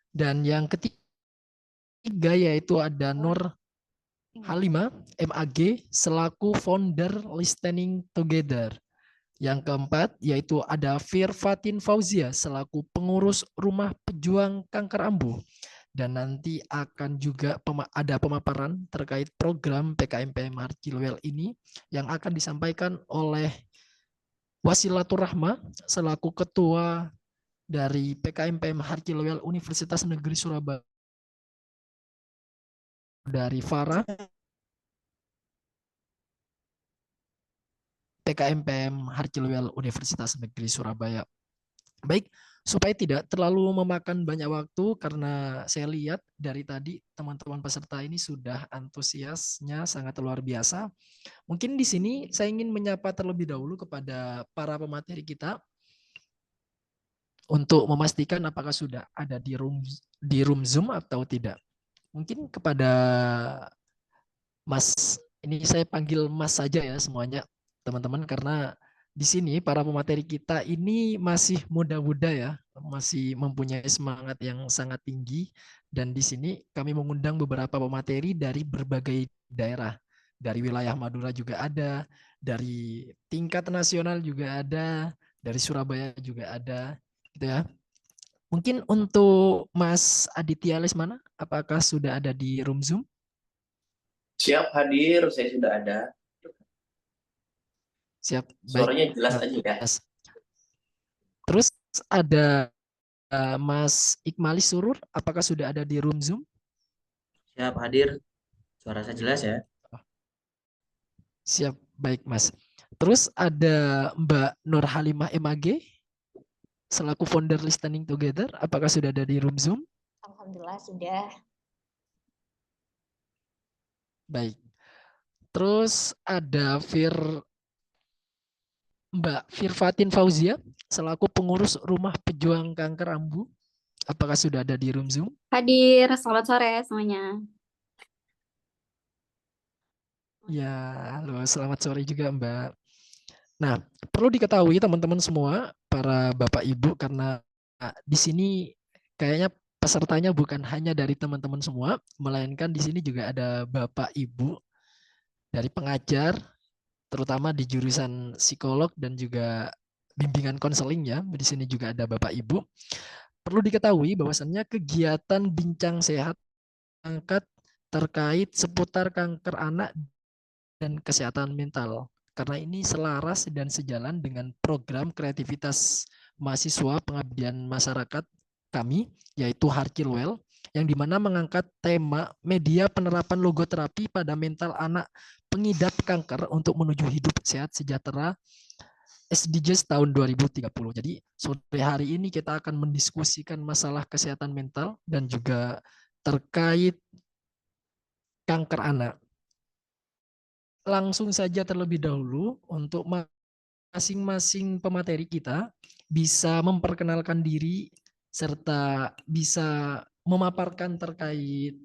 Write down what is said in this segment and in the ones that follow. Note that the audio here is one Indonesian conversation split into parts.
Dan yang ketiga yaitu ada Nur Halimah, MAG, selaku founder Listening Together. Yang keempat yaitu ada Firfatin Fauzia selaku pengurus Rumah Pejuang Kanker Ambu. Dan nanti akan juga ada pemaparan terkait program PKMPM Harkilwel ini yang akan disampaikan oleh Wasilatur Rahma selaku ketua dari PKMPM Harkilwel Universitas Negeri Surabaya, dari Farah PKMPM Harkilwel Universitas Negeri Surabaya. Baik, supaya tidak terlalu memakan banyak waktu karena saya lihat dari tadi teman-teman peserta ini sudah antusiasnya sangat luar biasa. Mungkin di sini saya ingin menyapa terlebih dahulu kepada para pemateri kita untuk memastikan apakah sudah ada di room Zoom atau tidak. Mungkin kepada Mas, ini saya panggil Mas saja ya semuanya, teman-teman, karena di sini para pemateri kita ini masih muda-muda ya, masih mempunyai semangat yang sangat tinggi, dan di sini kami mengundang beberapa pemateri dari berbagai daerah, dari wilayah Madura juga ada, dari tingkat nasional juga ada, dari Surabaya juga ada, gitu ya. Mungkin untuk Mas Aditya Lesmana, apakah sudah ada di room Zoom? Siap hadir, saya sudah ada. Siap, baik Suaranya jelas aja ya. Mas. Terus ada Mas Ikmali Surur, apakah sudah ada di room Zoom? Siap hadir, suara saya jelas ya. Siap, baik Mas. Terus ada Mbak Nur Halimah MAG, selaku founder Listening Together, apakah sudah ada di room Zoom? Alhamdulillah sudah. Baik. Terus ada Mbak Firfatin Fauzia, selaku pengurus Rumah Pejuang Kanker Ambu, apakah sudah ada di room Zoom? Hadir, selamat sore semuanya. Ya, halo, selamat sore juga Mbak. Nah, perlu diketahui teman-teman semua, para Bapak Ibu, karena di sini kayaknya pesertanya bukan hanya dari teman-teman semua, melainkan di sini juga ada Bapak Ibu dari pengajar, terutama di jurusan psikolog dan juga bimbingan konseling ya. Di sini juga ada Bapak Ibu. Perlu diketahui bahwasannya kegiatan bincang sehat angkat terkait seputar kanker anak dan kesehatan mental. Karena ini selaras dan sejalan dengan program kreativitas mahasiswa pengabdian masyarakat kami, yaitu Harkilwel, yang dimana mengangkat tema media penerapan logoterapi pada mental anak pengidap kanker untuk menuju hidup sehat sejahtera SDGs tahun 2030. Jadi sore hari ini kita akan mendiskusikan masalah kesehatan mental dan juga terkait kanker anak. Langsung saja terlebih dahulu untuk masing-masing pemateri kita bisa memperkenalkan diri serta bisa memaparkan terkait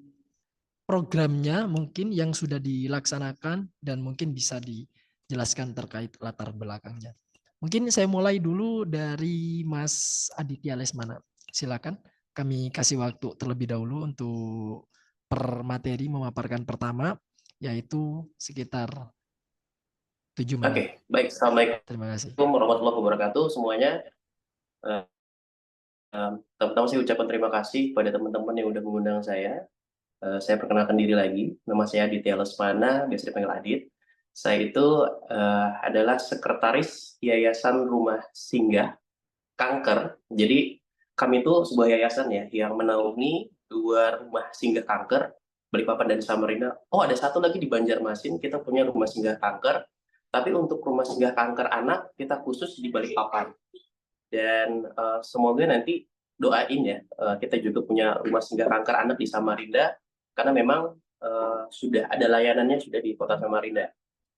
programnya mungkin yang sudah dilaksanakan dan mungkin bisa dijelaskan terkait latar belakangnya. Mungkin saya mulai dulu dari Mas Aditya Lesmana. Silakan, kami kasih waktu terlebih dahulu untuk per materi memaparkan pertama, yaitu sekitar 7 menit. Oke, baik. Assalamualaikum Terima kasih. warahmatullahi wabarakatuh semuanya. Pertama saya ucapkan terima kasih kepada teman-teman yang udah mengundang saya. Saya perkenalkan diri lagi. Nama saya Aditya Lesmana, biasa dipanggil Adit. Saya itu adalah sekretaris Yayasan Rumah Singgah Kanker. Jadi kami itu sebuah yayasan ya yang menaungi 2 rumah singgah kanker, Balikpapan dan Samarinda. Oh, ada satu lagi di Banjarmasin, kita punya rumah singgah kanker. Tapi untuk rumah singgah kanker anak, kita khusus di Balikpapan. Dan semoga nanti doain ya, kita juga punya rumah singgah kanker anak di Samarinda, karena memang sudah ada layanannya sudah di kota Samarinda.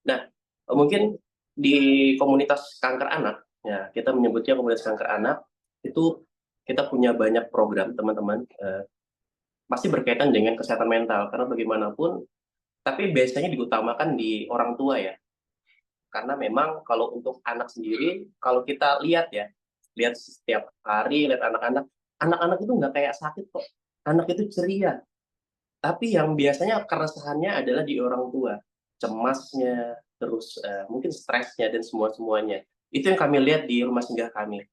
Nah, mungkin di komunitas kanker anak, ya kita menyebutnya komunitas kanker anak, itu kita punya banyak program teman-teman, pasti berkaitan dengan kesehatan mental, karena bagaimanapun, tapi biasanya diutamakan di orang tua ya, karena memang kalau untuk anak sendiri, kalau kita lihat ya, lihat setiap hari, lihat anak-anak, anak-anak itu nggak kayak sakit kok. Anak itu ceria. Tapi yang biasanya keresahannya adalah di orang tua. Cemasnya, terus mungkin stresnya, dan semua-semuanya. Itu yang kami lihat di rumah singgah kami.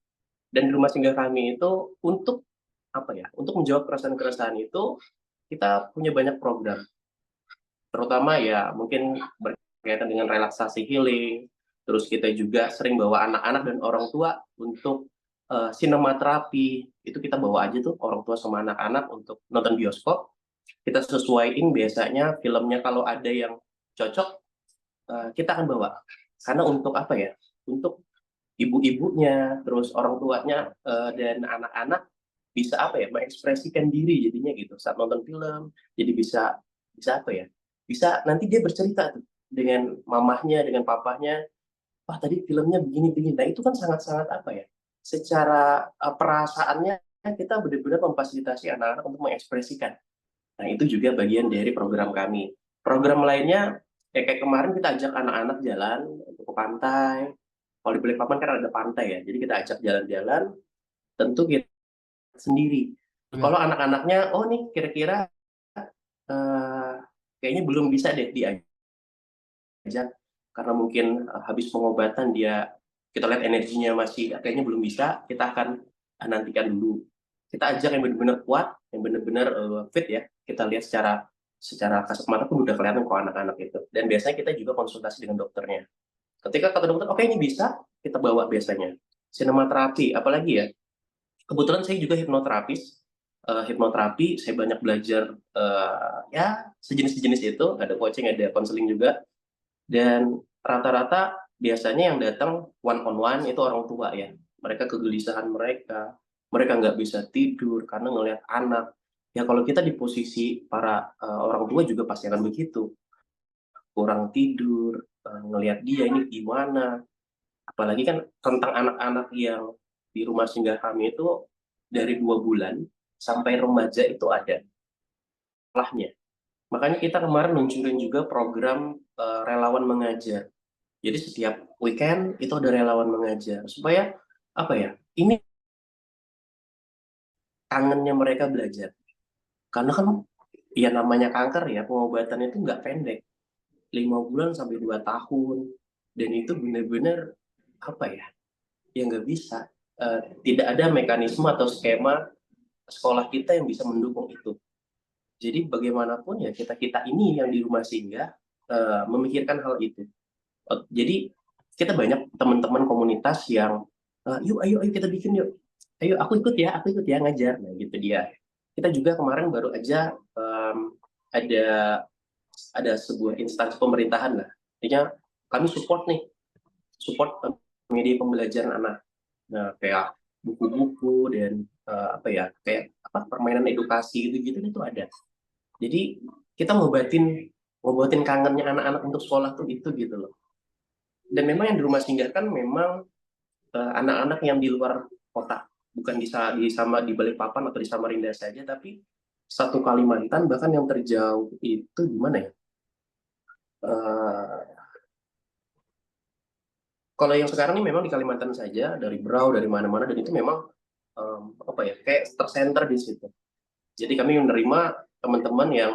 Dan di rumah singgah kami itu untuk apa ya? Untuk menjawab keresahan-keresahan itu, kita punya banyak program. Terutama ya mungkin berkaitan dengan relaksasi healing. Terus kita juga sering bawa anak-anak dan orang tua untuk sinematerapi. Itu kita bawa aja tuh orang tua sama anak-anak untuk nonton bioskop. Kita sesuaiin biasanya filmnya, kalau ada yang cocok kita akan bawa. Karena untuk apa ya? Untuk ibu-ibunya, terus orang tuanya dan anak-anak bisa apa ya? Mengekspresikan diri jadinya gitu saat nonton film. Jadi bisa bisa apa ya? Bisa nanti dia bercerita tuh dengan mamahnya, dengan papahnya. Wah, tadi filmnya begini-begini. Nah, itu kan sangat-sangat apa ya? Secara perasaannya kita benar-benar memfasilitasi anak-anak untuk mengekspresikan. Nah, itu juga bagian dari program kami. Program lainnya, kayak kemarin kita ajak anak-anak jalan untuk ke pantai. Kalau di Balikpapan kan ada pantai ya, jadi kita ajak jalan-jalan, tentu kita sendiri. Kalau anak-anaknya, oh nih kira-kira kayaknya belum bisa deh diajak, karena mungkin habis pengobatan kita lihat energinya masih kayaknya belum bisa, kita akan nantikan dulu. Kita ajak yang benar-benar kuat, yang benar-benar fit ya. Kita lihat secara kasat mata pun udah kelihatan kok anak-anak itu. Dan biasanya kita juga konsultasi dengan dokternya. Ketika kata dokter, oke ini bisa, kita bawa biasanya. Sinematerapi, apalagi ya. Kebetulan saya juga hipnoterapis. Hipnoterapi, saya banyak belajar ya sejenis-sejenis itu. Ada coaching, ada konseling juga. Dan rata-rata biasanya yang datang one on one itu orang tua ya. Mereka kegelisahan mereka nggak bisa tidur karena ngelihat anak. Ya kalau kita di posisi para orang tua juga pasti akan begitu. Kurang tidur, ngelihat dia ini gimana. Apalagi kan tentang anak-anak yang di rumah singgah kami itu dari 2 bulan sampai remaja itu ada sekolahnya. Makanya kita kemarin luncurin juga program relawan mengajar. Jadi setiap weekend itu ada relawan mengajar supaya apa ya? Ini kangennya mereka belajar. Karena kan ya namanya kanker ya, pengobatannya itu nggak pendek. 5 bulan sampai 2 tahun. Dan itu benar-benar apa ya? Ya nggak bisa. Tidak ada mekanisme atau skema sekolah kita yang bisa mendukung itu. Jadi bagaimanapun ya kita ini yang di rumah singgah memikirkan hal itu. Jadi kita banyak teman-teman komunitas yang yuk ayo kita bikin yuk. Ayo aku ikut ya ngajar. Nah gitu dia. Kita juga kemarin baru aja ada sebuah instansi pemerintahan lah. Artinya kami support media pembelajaran anak. Nah kayak buku-buku dan kayak permainan edukasi gitu itu ada. Jadi kita ngobatin kangennya anak-anak untuk sekolah tuh itu gitu loh. Dan memang yang di rumah singgah kan memang anak-anak yang di luar kota, bukan di Balikpapan atau di Samarinda saja, tapi satu Kalimantan, bahkan yang terjauh itu gimana ya? Kalau yang sekarang ini memang di Kalimantan saja, dari Berau, dari mana-mana, dan itu memang kayak tersenter di situ. Jadi kami menerima teman-teman yang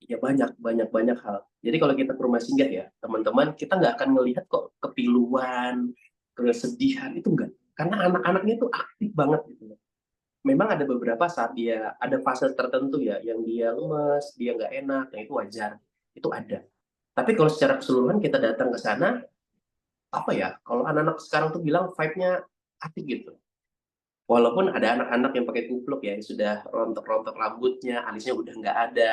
ya banyak hal. Jadi kalau kita ke rumah singgah ya, teman-teman, kita nggak akan melihat kok kepiluan, kesedihan, itu enggak. Karena anak-anaknya itu aktif banget gitu. Memang ada beberapa saat dia ada fase tertentu ya, yang dia lemes, dia nggak enak, yang itu wajar, itu ada. Tapi kalau secara keseluruhan kita datang ke sana, apa ya, kalau anak-anak sekarang tuh bilang vibe-nya aktif gitu. Walaupun ada anak-anak yang pakai kupluk ya, yang sudah rontok-rontok rambutnya, alisnya udah nggak ada,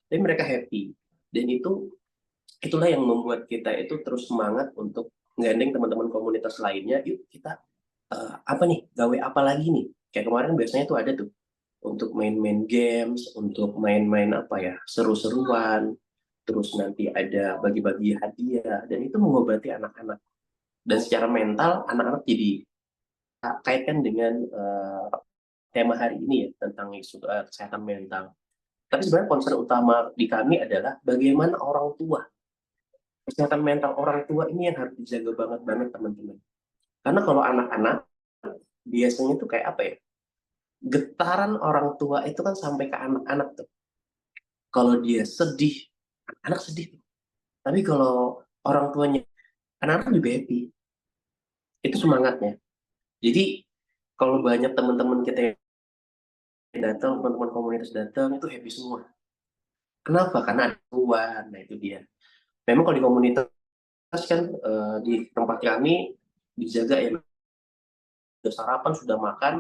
tapi mereka happy. Dan itulah yang membuat kita itu terus semangat untuk menggandeng teman-teman komunitas lainnya. Yuk kita apa nih, gawe apa lagi nih? Kayak kemarin biasanya tuh ada tuh untuk main-main games, untuk main-main seru-seruan, terus nanti ada bagi-bagi hadiah, dan itu mengobati anak-anak. Dan secara mental anak-anak jadi kaitkan dengan tema hari ini ya, tentang isu kesehatan mental. Tapi sebenarnya concern utama di kami adalah bagaimana orang tua. Kesehatan mental orang tua ini yang harus dijaga banget teman-teman. Karena kalau anak-anak biasanya tuh kayak apa ya? Getaran orang tua itu kan sampai ke anak-anak tuh. Kalau dia sedih, anak sedih tuh. Tapi kalau orang tuanya, anak-anak juga happy. Itu semangatnya. Jadi kalau banyak teman-teman kita yang datang, teman-teman komunitas datang, itu happy semua. Kenapa? Karena ada tuan. Nah itu dia. Memang kalau di komunitas kan di tempat kami dijaga ya, sudah sarapan, sudah makan.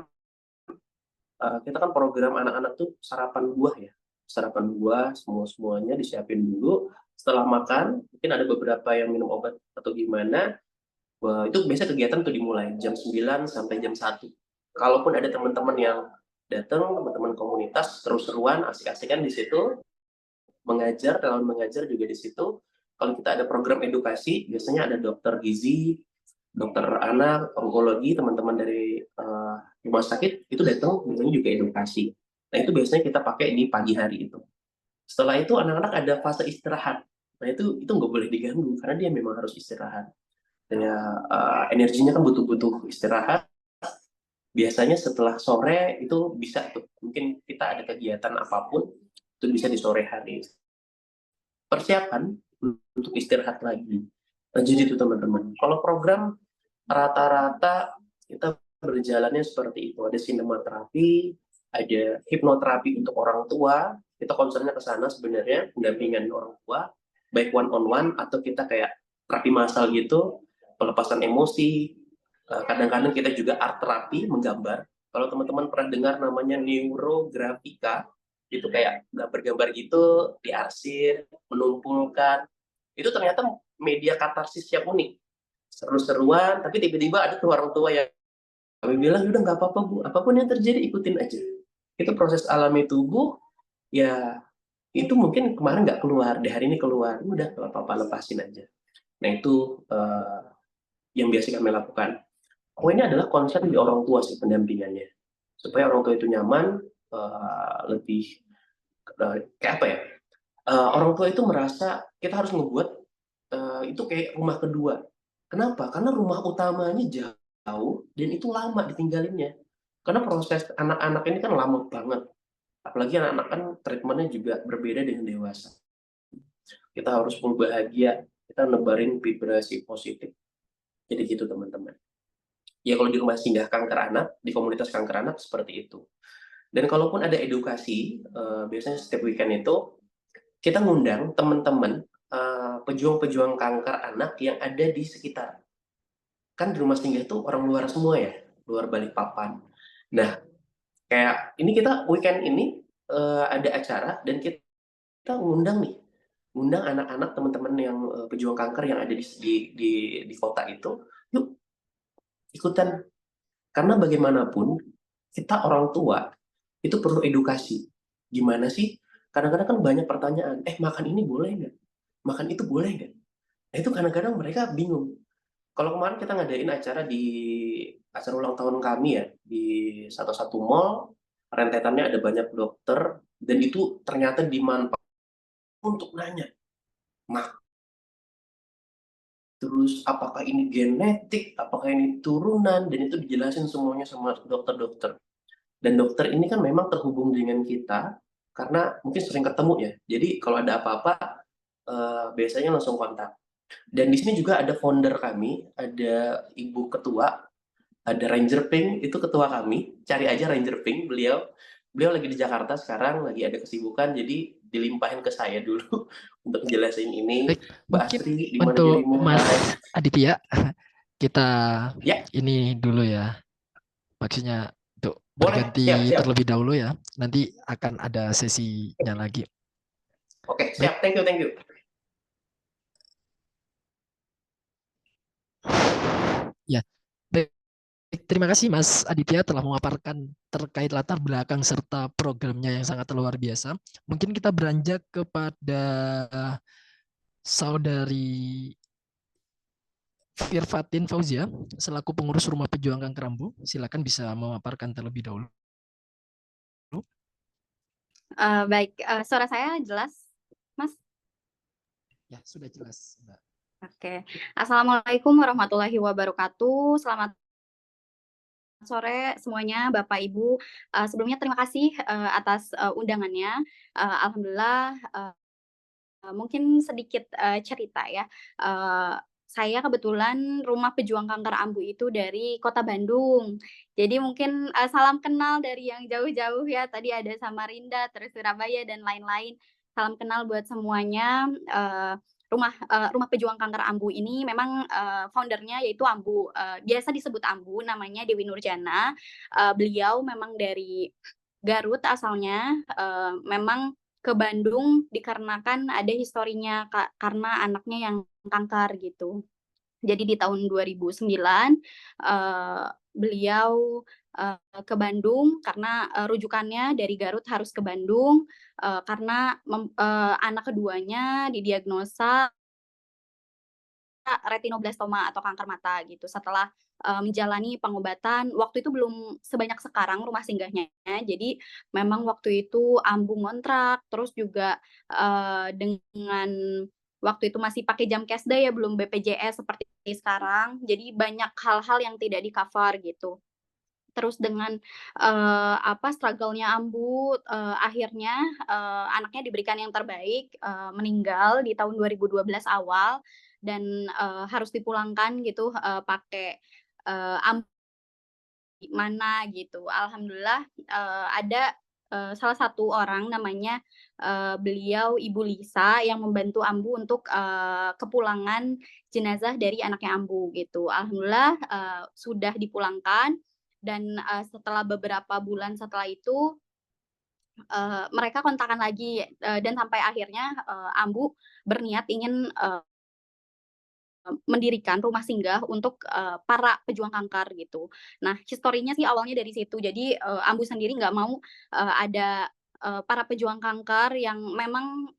Kita kan program anak-anak tuh sarapan buah ya. Sarapan buah, semuanya disiapin dulu. Setelah makan, mungkin ada beberapa yang minum obat atau gimana. Wah, itu biasa kegiatan tuh dimulai jam 9 sampai jam 1. Kalaupun ada teman-teman yang datang, teman-teman komunitas, seru-seruan, asik-asikan di situ, mengajar, relawan mengajar juga di situ. Kalau kita ada program edukasi, biasanya ada dokter gizi, dokter anak, onkologi, teman-teman dari rumah sakit itu datang, biasanya juga edukasi. Nah itu biasanya kita pakai di pagi hari itu. Setelah itu anak-anak ada fase istirahat. Nah itu nggak boleh diganggu karena dia memang harus istirahat. Ya, energinya kan butuh istirahat. Biasanya setelah sore itu bisa tuh, mungkin kita ada kegiatan apapun itu bisa di sore hari. Persiapan untuk istirahat lagi. Nah, jadi itu teman-teman. Kalau program rata-rata kita berjalannya seperti itu. Ada sinematerapi, ada hipnoterapi untuk orang tua. Kita concernnya ke sana sebenarnya, pendampingan orang tua, baik one on one atau kita kayak terapi massal gitu, pelepasan emosi. Kadang-kadang kita juga art terapi, menggambar. Kalau teman-teman pernah dengar namanya neurografika, itu kayak gambar-gambar gitu, diarsir, menumpulkan. Itu ternyata media katarsis yang unik. Seru-seruan, tapi tiba-tiba ada tuh orang tua yang kami bilang, udah nggak apa-apa Bu, apapun yang terjadi ikutin aja. Itu proses alami tubuh, ya itu mungkin kemarin nggak keluar, di hari ini keluar, udah nggak apa-apa, lepasin aja. Nah itu yang biasa kami lakukan. Poinnya adalah concern di orang tua sih pendampingannya, supaya orang tua itu nyaman, lebih kayak apa ya? Orang tua itu merasa kita harus ngebuat itu kayak rumah kedua. Kenapa? Karena rumah utamanya jauh dan itu lama ditinggalinnya. Karena proses anak-anak ini kan lama banget. Apalagi anak-anak kan treatmentnya juga berbeda dengan dewasa. Kita harus full bahagia, kita nebarin vibrasi positif. Jadi gitu teman-teman. Ya kalau di rumah singgah kanker anak, di komunitas kanker anak seperti itu. Dan kalaupun ada edukasi, biasanya setiap weekend itu kita ngundang teman-teman pejuang-pejuang kanker anak yang ada di sekitar. Kan di rumah singgah tuh orang luar semua ya, luar Balikpapan. Nah, kayak ini kita weekend ini ada acara dan kita ngundang anak-anak teman-teman yang pejuang kanker yang ada di kota itu, yuk ikutan. Karena bagaimanapun kita orang tua itu perlu edukasi. Gimana sih? Kadang-kadang kan banyak pertanyaan, makan ini boleh nggak? Makan itu boleh nggak? Nah itu kadang-kadang mereka bingung. Kalau kemarin kita ngadain acara ulang tahun kami ya, di satu mall, rentetannya ada banyak dokter, dan itu ternyata dimanfaatkan untuk nanya, terus apakah ini genetik, apakah ini turunan, dan itu dijelasin semuanya sama dokter-dokter. Dan dokter ini kan memang terhubung dengan kita, karena mungkin sering ketemu ya, jadi kalau ada apa-apa, biasanya langsung kontak. Dan di sini juga ada founder kami, ada Ibu Ketua, ada Ranger Pink, itu ketua kami, cari aja Ranger Pink, beliau lagi di Jakarta sekarang, lagi ada kesibukan, jadi dilimpahin ke saya dulu untuk jelasin ini. Baik, Mbak mungkin Astri, di mana untuk dirimu? Mas Hai. Aditya, kita Ya, ini dulu ya, maksudnya untuk boleh, siap, berganti siap. terlebih dahulu ya, nanti akan ada sesinya lagi. Oke, Baik, siap, thank you, thank you. ya. Baik, terima kasih Mas Aditya telah memaparkan terkait latar belakang serta programnya yang sangat luar biasa. Mungkin kita beranjak kepada Saudari Firfatin Fauzia, selaku pengurus Rumah Pejuang Kanker Ambu. Silakan bisa memaparkan terlebih dahulu. Baik, suara saya jelas, Mas? Ya, sudah jelas, Mbak. Oke. Assalamualaikum warahmatullahi wabarakatuh. Selamat sore semuanya, Bapak Ibu. Sebelumnya terima kasih atas undangannya. Alhamdulillah, mungkin sedikit cerita ya. Saya kebetulan rumah pejuang kanker ambu itu dari kota Bandung. Jadi mungkin salam kenal dari yang jauh-jauh ya. Tadi ada Samarinda, terus Surabaya dan lain-lain. Salam kenal buat semuanya. Rumah pejuang kanker ambu ini memang foundernya yaitu Ambu, biasa disebut Ambu, namanya Dewi Nurjana. Beliau memang dari Garut asalnya, memang ke Bandung dikarenakan ada historinya karena anaknya yang kanker gitu. Jadi di tahun 2009 beliau ke Bandung karena rujukannya dari Garut harus ke Bandung karena anak keduanya didiagnosa retinoblastoma atau kanker mata gitu. Setelah menjalani pengobatan, waktu itu belum sebanyak sekarang rumah singgahnya. Jadi memang waktu itu Ambu ngontrak, terus juga dengan waktu itu masih pakai jam kesda ya, belum BPJS seperti sekarang. Jadi banyak hal-hal yang tidak di-cover gitu. Terus dengan struggle-nya Ambu, akhirnya anaknya diberikan yang terbaik, meninggal di tahun 2012 awal dan harus dipulangkan gitu pakai mana gitu. Alhamdulillah ada salah satu orang namanya beliau Ibu Lisa yang membantu Ambu untuk kepulangan jenazah dari anaknya Ambu gitu. Alhamdulillah sudah dipulangkan dan setelah beberapa bulan setelah itu mereka kontakan lagi dan sampai akhirnya Ambu berniat ingin mendirikan rumah singgah untuk para pejuang kanker gitu. Nah, historinya sih awalnya dari situ. Jadi Ambu sendiri nggak mau ada para pejuang kanker yang memang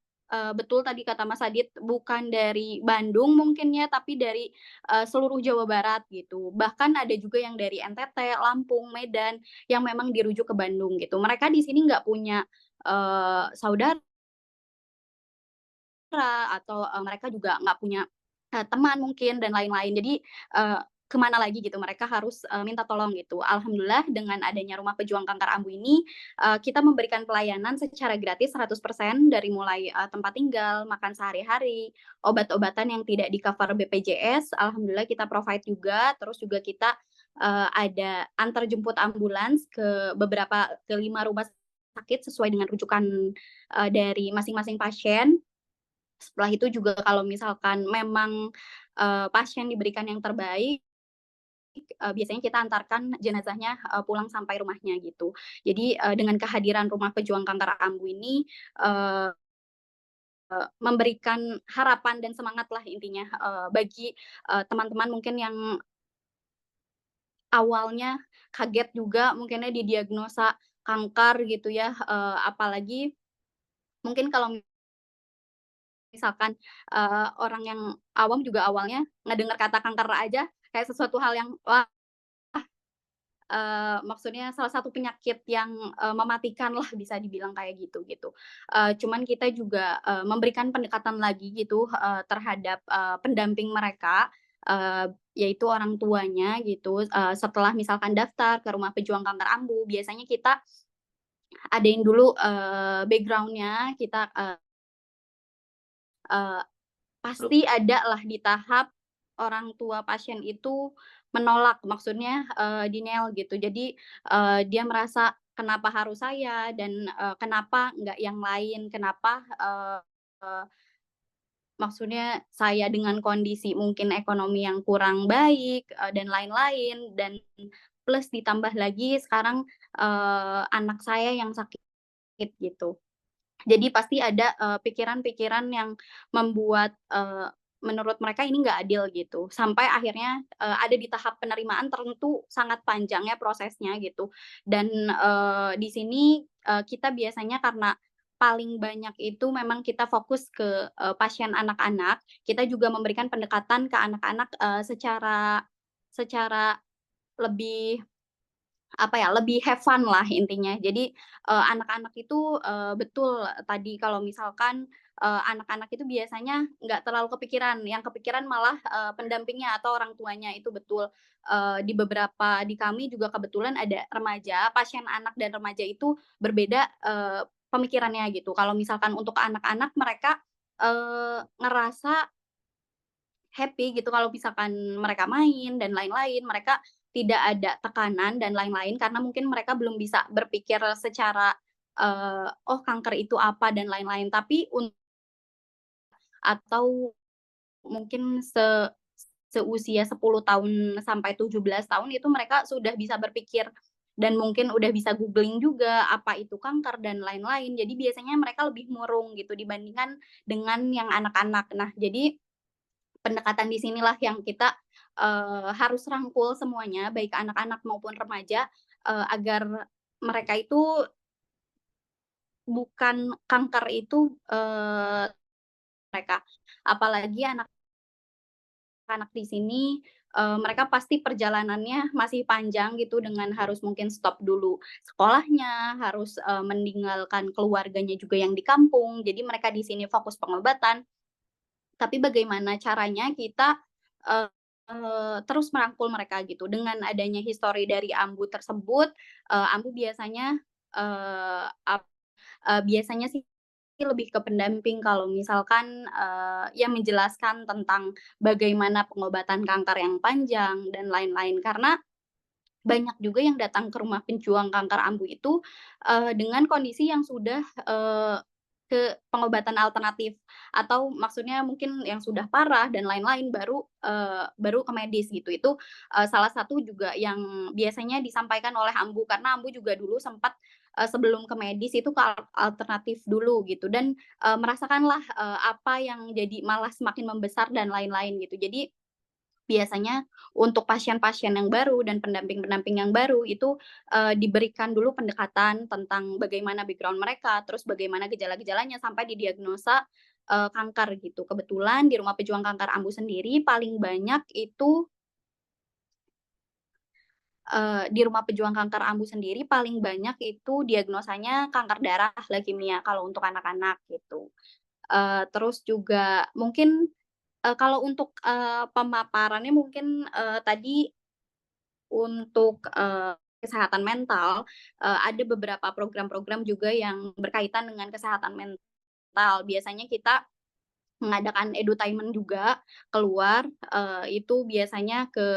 betul tadi kata Mas Adit bukan dari Bandung mungkin ya, tapi dari seluruh Jawa Barat gitu. Bahkan ada juga yang dari NTT, Lampung, Medan yang memang dirujuk ke Bandung gitu. Mereka di sini nggak punya saudara atau mereka juga nggak punya teman mungkin dan lain-lain. Jadi ke lagi gitu mereka harus minta tolong gitu. Alhamdulillah dengan adanya Rumah Pejuang Kanker Ambu ini kita memberikan pelayanan secara gratis 100% dari mulai tempat tinggal, makan sehari-hari, obat-obatan yang tidak di-cover BPJS, alhamdulillah kita provide juga. Terus juga kita ada antar jemput ambulans ke 5 rumah sakit sesuai dengan rujukan dari masing-masing pasien. Setelah itu juga kalau misalkan memang pasien diberikan yang terbaik, biasanya kita antarkan jenazahnya pulang sampai rumahnya gitu. Jadi dengan kehadiran Rumah Pejuang Kanker Ambu ini memberikan harapan dan semangat lah intinya bagi teman-teman mungkin yang awalnya kaget juga mungkinnya didiagnosa kanker gitu ya, apalagi mungkin kalau misalkan orang yang awam juga awalnya ngedengar kata kanker aja kayak sesuatu hal yang wah, maksudnya salah satu penyakit yang mematikan lah bisa dibilang kayak gitu, gitu. Cuman kita juga memberikan pendekatan lagi gitu terhadap pendamping mereka, yaitu orang tuanya gitu, setelah misalkan daftar ke Rumah Pejuang Kanker Ambu, biasanya kita adain dulu background-nya, kita pasti ada lah di tahap orang tua pasien itu menolak, maksudnya denial gitu. Jadi dia merasa, "Kenapa harus saya?" Dan "Kenapa nggak yang lain? Kenapa maksudnya saya dengan kondisi mungkin ekonomi yang kurang baik," dan lain-lain, dan plus ditambah lagi sekarang anak saya yang sakit gitu. Jadi pasti ada pikiran-pikiran yang membuat menurut mereka ini nggak adil gitu. Sampai akhirnya ada di tahap penerimaan tentu sangat panjang ya prosesnya gitu. Dan di sini kita biasanya karena paling banyak itu memang kita fokus ke pasien anak-anak, kita juga memberikan pendekatan ke anak-anak secara lebih lebih have fun lah intinya. Jadi, anak-anak itu, betul tadi kalau misalkan anak-anak itu biasanya nggak terlalu kepikiran, yang kepikiran malah, pendampingnya atau orang tuanya, itu betul. Di kami juga kebetulan ada remaja, pasien anak dan remaja itu berbeda, pemikirannya gitu. Kalau misalkan untuk anak-anak mereka, ngerasa happy gitu kalau misalkan mereka main dan lain-lain, mereka tidak ada tekanan dan lain-lain karena mungkin mereka belum bisa berpikir secara, "Oh kanker itu apa?" dan lain-lain. Tapi atau mungkin seusia 10 tahun sampai 17 tahun itu mereka sudah bisa berpikir dan mungkin udah bisa googling juga apa itu kanker dan lain-lain. Jadi biasanya mereka lebih murung gitu dibandingkan dengan yang anak-anak. Nah, jadi pendekatan di sinilah yang kita, harus rangkul semuanya, baik anak-anak maupun remaja, agar mereka itu bukan kanker itu, mereka. Apalagi anak-anak di sini, mereka pasti perjalanannya masih panjang gitu dengan harus mungkin stop dulu sekolahnya, harus, meninggalkan keluarganya juga yang di kampung. Jadi mereka di sini fokus pengobatan. Tapi bagaimana caranya kita, eee terus merangkul mereka gitu. Dengan adanya histori dari AMBU tersebut, AMBU biasanya, eee, ap biasanya sih lebih ke pendamping kalau misalkan, ya menjelaskan tentang bagaimana pengobatan kanker yang panjang dan lain-lain. Karena banyak juga yang datang ke rumah pejuang kanker AMBU itu, dengan kondisi yang sudah, ke pengobatan alternatif atau maksudnya mungkin yang sudah parah dan lain-lain baru ke medis gitu. Itu, salah satu juga yang biasanya disampaikan oleh AMBU karena AMBU juga dulu sempat, sebelum ke medis itu ke alternatif dulu gitu dan, merasakanlah, apa yang jadi malah semakin membesar dan lain-lain gitu. Jadi biasanya untuk pasien-pasien yang baru dan pendamping-pendamping yang baru itu, diberikan dulu pendekatan tentang bagaimana background mereka, terus bagaimana gejala-gejalanya sampai didiagnosa, kanker gitu. Kebetulan di Rumah Pejuang Kanker AMBU sendiri paling banyak itu, di Rumah Pejuang Kanker AMBU sendiri paling banyak itu diagnosanya kanker darah, leukemia kalau untuk anak-anak gitu. Terus juga mungkin, kalau untuk, pemaparannya mungkin, tadi untuk, kesehatan mental, ada beberapa program-program juga yang berkaitan dengan kesehatan mental. Biasanya kita mengadakan edutainment juga keluar, itu biasanya ke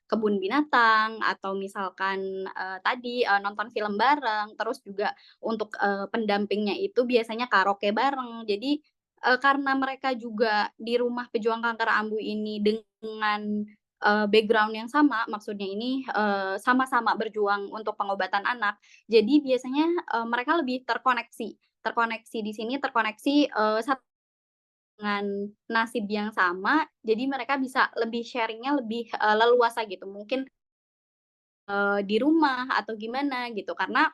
kebun binatang atau misalkan, tadi, nonton film bareng, terus juga untuk, pendampingnya itu biasanya karaoke bareng. Jadi, karena mereka juga di Rumah Pejuang Kanker AMBU ini dengan, background yang sama, maksudnya ini, sama-sama berjuang untuk pengobatan anak, jadi biasanya, mereka lebih terkoneksi terkoneksi di sini, terkoneksi, dengan nasib yang sama, jadi mereka bisa lebih sharing-nya lebih, leluasa gitu. Mungkin, di rumah atau gimana gitu, karena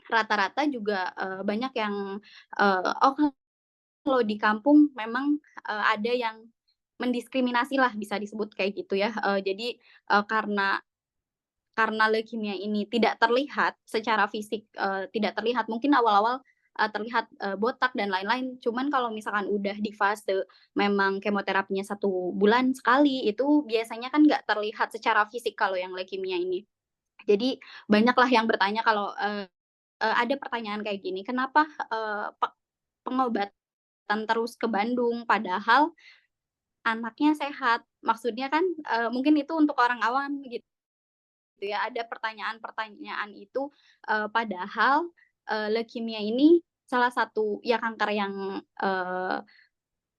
rata-rata juga, banyak yang, oh kalau di kampung memang, ada yang mendiskriminasilah bisa disebut kayak gitu ya, jadi, karena leukemia ini tidak terlihat secara fisik, tidak terlihat, mungkin awal-awal, terlihat, botak dan lain-lain, cuman kalau misalkan udah di fase memang kemoterapinya 1 bulan sekali, itu biasanya kan nggak terlihat secara fisik kalau yang leukemia ini. Jadi banyaklah yang bertanya kalau, ada pertanyaan kayak gini, "Kenapa, pengobatan terus ke Bandung padahal anaknya sehat?" Maksudnya kan, mungkin itu untuk orang awam gitu ya, ada pertanyaan-pertanyaan itu, padahal, leukemia ini salah satu ya kanker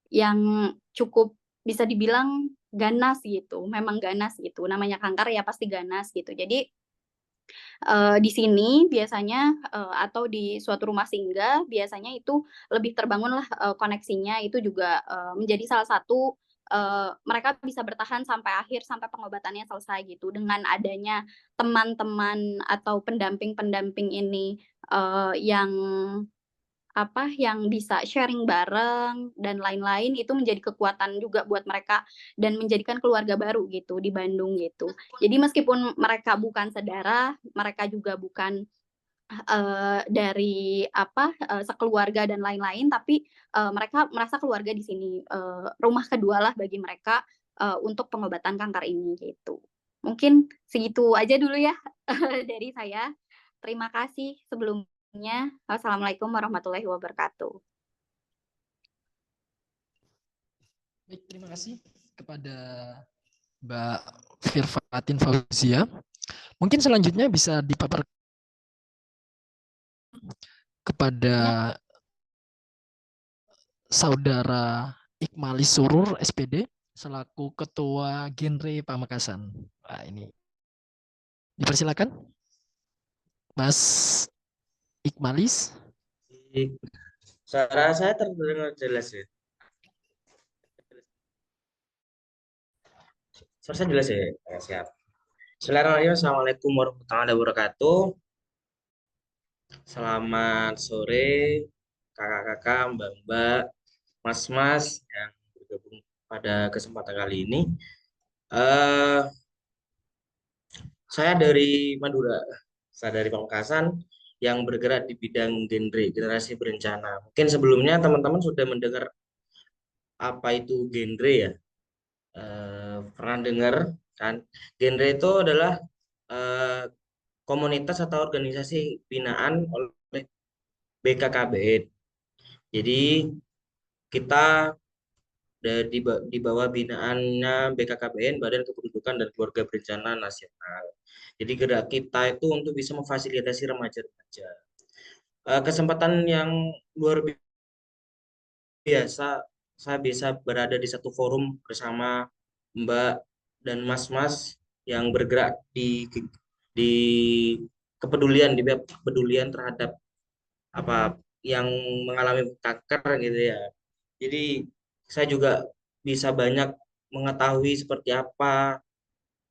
yang cukup bisa dibilang ganas gitu, memang ganas gitu, namanya kanker ya pasti ganas gitu. Jadi, di sini biasanya, atau di suatu rumah singgah biasanya itu lebih terbangunlah, koneksinya itu juga, menjadi salah satu, mereka bisa bertahan sampai akhir, sampai pengobatannya selesai gitu. Dengan adanya teman-teman atau pendamping-pendamping ini, yang yang bisa sharing bareng dan lain-lain itu menjadi kekuatan juga buat mereka dan menjadikan keluarga baru gitu di Bandung gitu. Jadi meskipun mereka bukan sedarah, mereka juga bukan dari sekeluarga dan lain-lain, tapi mereka merasa keluarga di sini, rumah kedua lah bagi mereka untuk pengobatan kanker ini gitu. Mungkin segitu aja dulu ya dari saya. Terima kasih sebelumnya. Wassalamualaikum warahmatullahi wabarakatuh. Baik, terima kasih kepada Mbak Firfatin Fauzia. Mungkin selanjutnya bisa dipaparkan kepada Saudara Ikmalis Surur, SPD, selaku Ketua Genre Pamekasan. Nah, ini dipersilakan, Mas Ikmalis. Suara saya terdengar jelas ya? Suara saya jelas ya? Ya, siap. Bismillahirrahmanirrahim. Assalamualaikum warahmatullahi wabarakatuh. Selamat sore, kakak-kakak, mbak-mbak, mas-mas yang bergabung pada kesempatan kali ini. Saya dari Madura, saya dari Pamekasan yang bergerak di bidang genre, generasi berencana. Mungkin sebelumnya teman-teman sudah mendengar apa itu genre ya? Pernah dengar kan? Genre itu adalah eh, komunitas atau organisasi binaan oleh BKKBN. Jadi kita di bawah binaannya BKKBN, Badan Kependudukan dan Keluarga Berencana Nasional. Jadi gerak kita itu untuk bisa memfasilitasi remaja-remaja. Kesempatan yang luar biasa, saya bisa berada di satu forum bersama Mbak dan Mas-Mas yang bergerak di kepedulian, di kepedulian terhadap apa yang mengalami kanker gitu ya. Jadi saya juga bisa banyak mengetahui seperti apa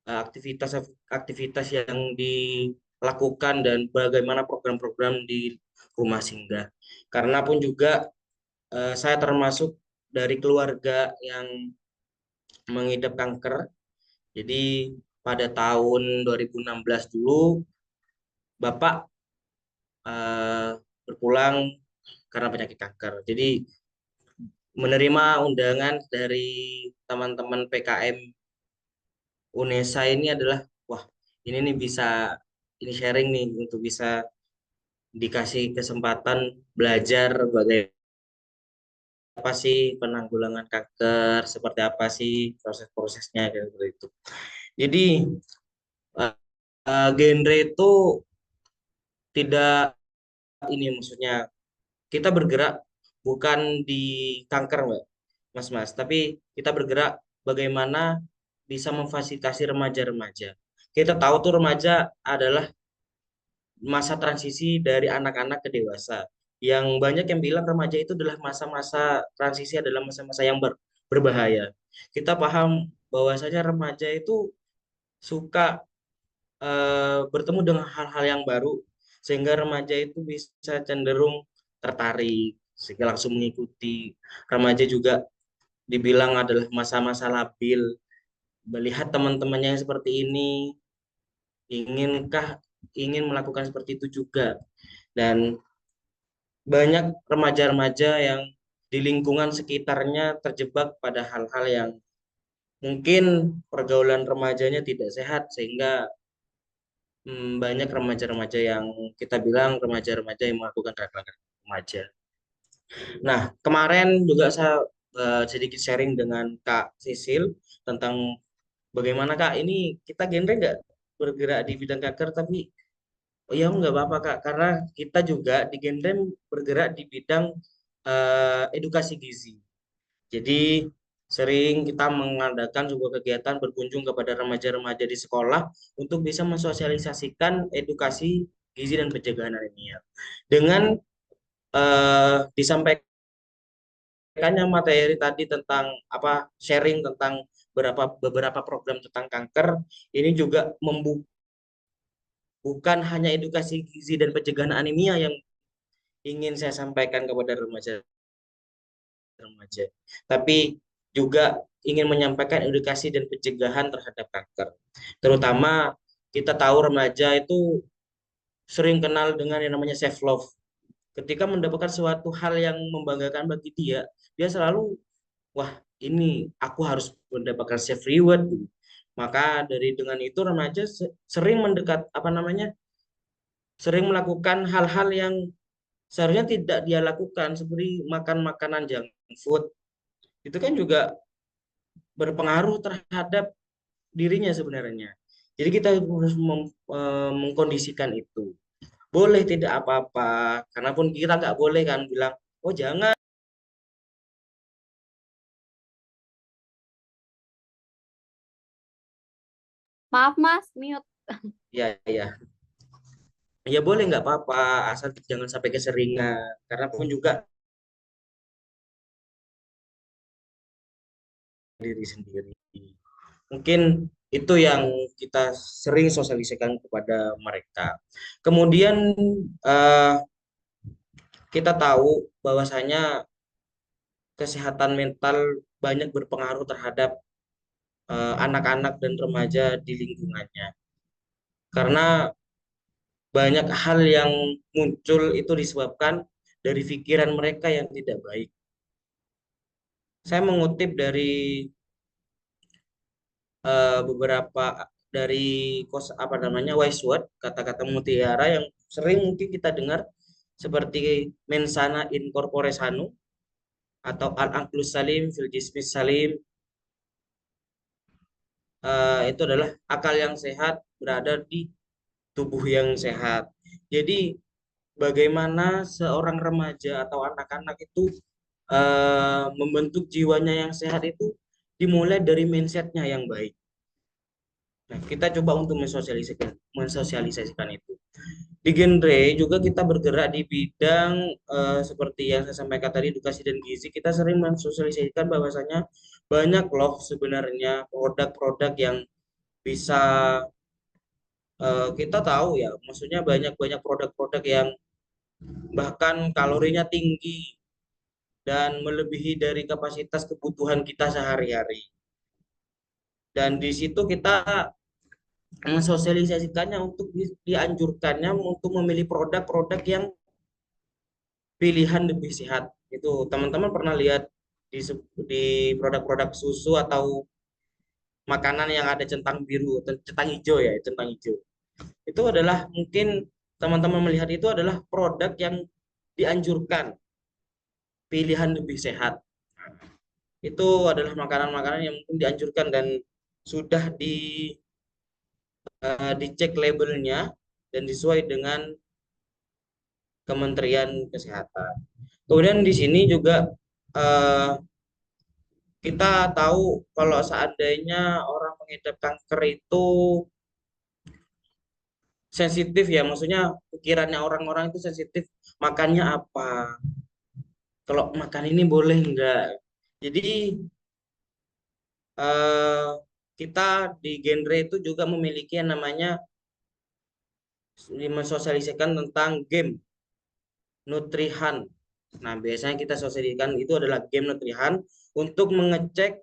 aktivitas yang dilakukan dan bagaimana program-program di rumah singgah. Karena pun juga saya termasuk dari keluarga yang mengidap kanker. Jadi pada tahun 2016 dulu Bapak berpulang karena penyakit kanker. Jadi menerima undangan dari teman-teman PKM UNESA ini adalah wah ini nih bisa ini sharing nih untuk bisa dikasih kesempatan belajar bagaimana apa sih penanggulangan kanker, seperti apa sih proses-prosesnya dan seperti itu. Jadi genre itu tidak ini maksudnya kita bergerak bukan di kanker, Mbak, Mas-mas, tapi kita bergerak bagaimana bisa memfasilitasi remaja-remaja. Kita tahu tuh remaja adalah masa transisi dari anak-anak ke dewasa. Yang banyak yang bilang remaja itu adalah masa-masa transisi, adalah masa-masa yang berbahaya. Kita paham bahwasanya remaja itu suka bertemu dengan hal-hal yang baru, sehingga remaja itu bisa cenderung tertarik, sehingga langsung mengikuti. Remaja juga dibilang adalah masa-masa labil, melihat teman-temannya yang seperti ini, ingin melakukan seperti itu juga. Dan banyak remaja-remaja yang di lingkungan sekitarnya terjebak pada hal-hal yang mungkin pergaulan remajanya tidak sehat, sehingga banyak remaja-remaja yang kita bilang remaja-remaja yang melakukan pelanggaran remaja. Nah, kemarin juga saya sedikit sharing dengan Kak Sisil tentang bagaimana Kak ini kita genre nggak bergerak di bidang kanker, tapi oh ya nggak apa-apa Kak, karena kita juga di Gendrem bergerak di bidang edukasi gizi. Jadi sering kita mengadakan sebuah kegiatan berkunjung kepada remaja-remaja di sekolah untuk bisa mensosialisasikan edukasi gizi dan pencegahan anemia. Dengan disampaikannya materi tadi tentang apa sharing tentang beberapa program tentang kanker, ini juga bukan hanya edukasi gizi dan pencegahan anemia yang ingin saya sampaikan kepada remaja, tapi juga ingin menyampaikan edukasi dan pencegahan terhadap kanker. Terutama kita tahu remaja itu sering kenal dengan yang namanya self love. Ketika mendapatkan suatu hal yang membanggakan bagi dia, dia selalu, wah, ini aku harus mendapatkan self reward gitu. Maka dari dengan itu remaja sering mendekat apa namanya? Sering melakukan hal-hal yang seharusnya tidak dia lakukan seperti makan makanan junk food. Itu kan juga berpengaruh terhadap dirinya sebenarnya. Jadi kita harus mengkondisikan itu. Boleh tidak apa-apa, karena pun kita nggak boleh kan bilang, oh jangan. Maaf Mas, mute. Ya, ya, ya boleh nggak apa-apa, asal jangan sampai keseringan. Karena pun juga diri sendiri. Mungkin itu yang kita sering sosialisasikan kepada mereka. Kemudian eh, kita tahu bahwasanya kesehatan mental banyak berpengaruh terhadap anak-anak dan remaja di lingkungannya. Karena banyak hal yang muncul itu disebabkan dari pikiran mereka yang tidak baik. Saya mengutip dari beberapa dari apa namanya wise word, kata-kata mutiara yang sering mungkin kita dengar seperti mensana in corpore sano atau al aqlus salim fil jismis salim. Itu adalah akal yang sehat berada di tubuh yang sehat. Jadi bagaimana seorang remaja atau anak-anak itu membentuk jiwanya yang sehat itu dimulai dari mindsetnya yang baik. Nah, kita coba untuk mensosialisasikan itu. Di genre juga kita bergerak di bidang seperti yang saya sampaikan tadi, edukasi dan gizi. Kita sering mensosialisasikan bahwasanya banyak loh sebenarnya produk-produk yang bisa kita tahu ya, maksudnya banyak-banyak produk-produk yang bahkan kalorinya tinggi dan melebihi dari kapasitas kebutuhan kita sehari-hari. Dan di situ kita mensosialisasikannya untuk dianjurkannya untuk memilih produk-produk yang pilihan lebih sehat. Itu teman-teman pernah lihat di produk-produk susu atau makanan yang ada centang biru, centang hijau ya, centang hijau. Itu adalah mungkin teman-teman melihat itu adalah produk yang dianjurkan, pilihan lebih sehat. Itu adalah makanan-makanan yang mungkin dianjurkan dan sudah dicek labelnya dan sesuai dengan Kementerian Kesehatan. Kemudian di sini juga eh, kita tahu kalau seandainya orang mengidap kanker itu sensitif ya, maksudnya pikirannya orang-orang itu sensitif, makannya apa, kalau makan ini boleh enggak. Jadi eh, kita di genre itu juga memiliki yang namanya mensosialisasikan tentang game Nutrihan. Nah, biasanya kita sosialisasikan itu adalah game Nutrihan untuk mengecek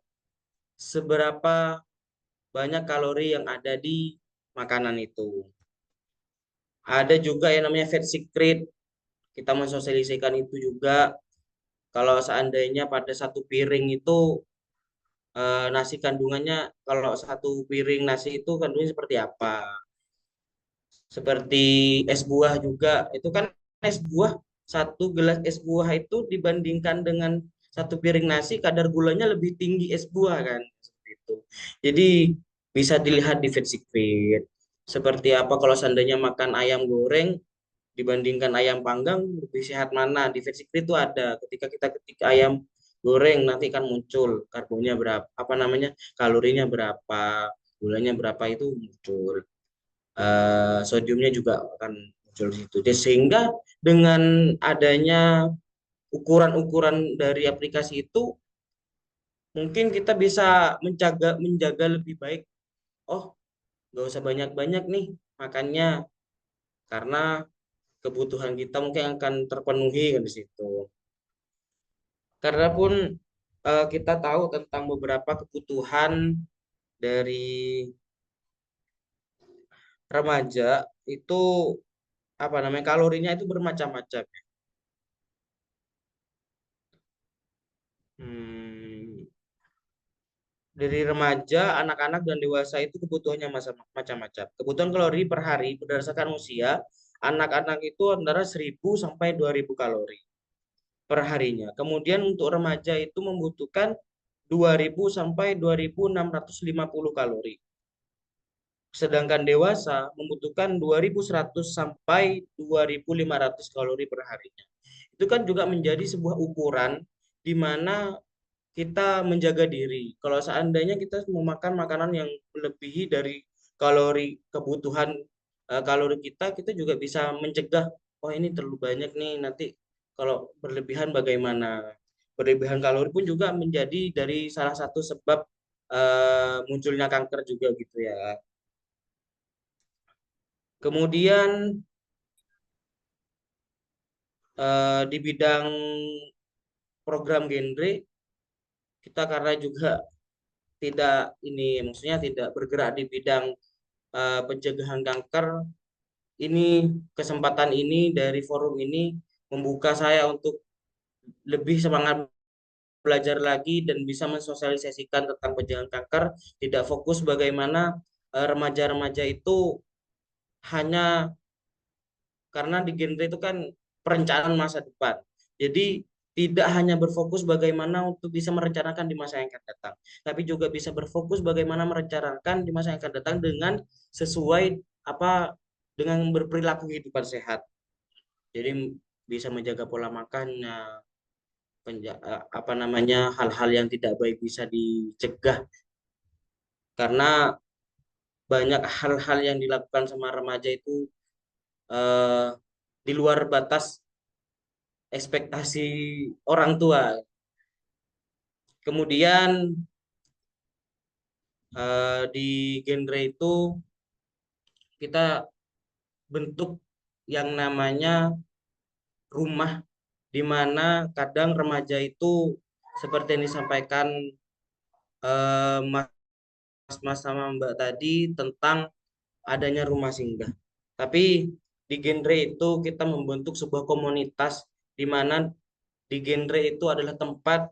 seberapa banyak kalori yang ada di makanan itu. Ada juga yang namanya Fat Secret. Kita mensosialisasikan itu juga kalau seandainya pada satu piring itu nasi kandungannya, kalau satu piring nasi itu kandungannya seperti apa. Seperti es buah juga, itu kan es buah, satu gelas es buah itu dibandingkan dengan satu piring nasi, kadar gulanya lebih tinggi es buah kan. Seperti itu. Jadi bisa dilihat di Fat Secret. Seperti apa kalau seandainya makan ayam goreng dibandingkan ayam panggang lebih sehat mana, di Fat Secret itu ada. Ketika kita ketik ayam goreng nanti kan muncul karbonnya berapa, apa namanya, kalorinya berapa, gulanya berapa itu muncul. Sodiumnya juga akan muncul di situ. Jadi sehingga dengan adanya ukuran-ukuran dari aplikasi itu mungkin kita bisa menjaga lebih baik. Oh, nggak usah banyak-banyak nih makannya karena kebutuhan kita mungkin akan terpenuhi kan di situ. Karena pun kita tahu tentang beberapa kebutuhan dari remaja itu kalorinya itu bermacam-macam. Dari remaja, anak-anak dan dewasa itu kebutuhannya macam-macam. Kebutuhan kalori per hari berdasarkan usia, anak-anak itu antara 1000 sampai 2000 kalori per harinya. Kemudian untuk remaja itu membutuhkan 2000 sampai 2650 kalori. Sedangkan dewasa membutuhkan 2100 sampai 2500 kalori per harinya. Itu kan juga menjadi sebuah ukuran di mana kita menjaga diri. Kalau seandainya kita memakan makanan yang melebihi dari kebutuhan kalori kita juga bisa mencegah, oh ini terlalu banyak nih, nanti kalau berlebihan bagaimana. Berlebihan kalori pun juga menjadi dari salah satu sebab munculnya kanker juga gitu ya. Kemudian di bidang program genre, kita karena juga maksudnya tidak bergerak di bidang pencegahan kanker. Kesempatan ini dari forum ini membuka saya untuk lebih semangat belajar lagi dan bisa mensosialisasikan tentang pencegahan kanker. Tidak fokus bagaimana remaja-remaja itu hanya karena di genre itu kan perencanaan masa depan. Jadi tidak hanya berfokus bagaimana untuk bisa merencanakan di masa yang akan datang, tapi juga bisa berfokus bagaimana merencanakan di masa yang akan datang dengan sesuai dengan berperilaku kehidupan sehat. Jadi bisa menjaga pola makannya, hal-hal yang tidak baik bisa dicegah. Karena banyak hal-hal yang dilakukan sama remaja itu di luar batas ekspektasi orang tua. Kemudian di genre itu kita bentuk yang namanya rumah, di mana kadang remaja itu seperti yang disampaikan Mas sama Mbak tadi tentang adanya rumah singgah. Tapi di genre itu kita membentuk sebuah komunitas di mana di genre itu adalah tempat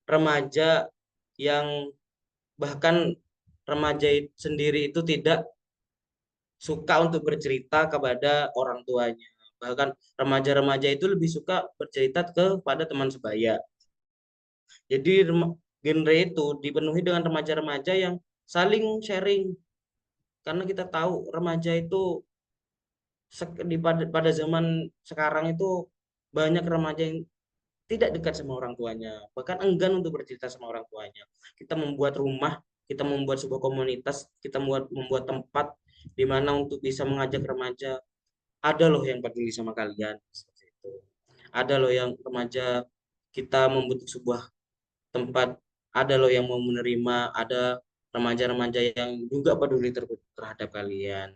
remaja yang bahkan remaja sendiri itu tidak suka untuk bercerita kepada orang tuanya. Bahkan remaja-remaja itu lebih suka bercerita kepada teman sebaya. Jadi genre itu dipenuhi dengan remaja-remaja yang saling sharing. Karena kita tahu remaja itu pada zaman sekarang itu banyak remaja yang tidak dekat sama orang tuanya, bahkan enggan untuk bercerita sama orang tuanya. Kita membuat rumah, kita membuat sebuah komunitas, kita membuat tempat di mana untuk bisa mengajak remaja, ada loh yang peduli sama kalian, seperti itu. Ada loh yang remaja, kita membentuk sebuah tempat, ada loh yang mau menerima, ada remaja-remaja yang juga peduli terhadap kalian.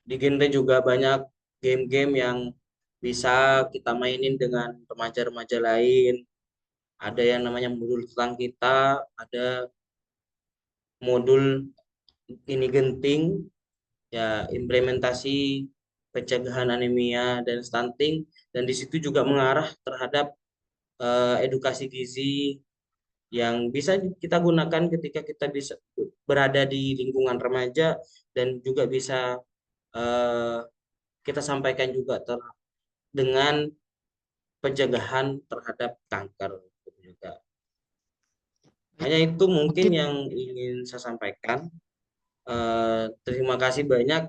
Di genre juga banyak game-game yang bisa kita mainin dengan remaja-remaja lain. Ada yang namanya modul tentang kita, ada modul ini genting, ya implementasi pencegahan anemia dan stunting, dan di situ juga mengarah terhadap edukasi gizi yang bisa kita gunakan ketika kita bisa berada di lingkungan remaja, dan juga bisa kita sampaikan juga dengan pencegahan terhadap kanker juga. Hanya itu mungkin yang ingin saya sampaikan. Terima kasih banyak.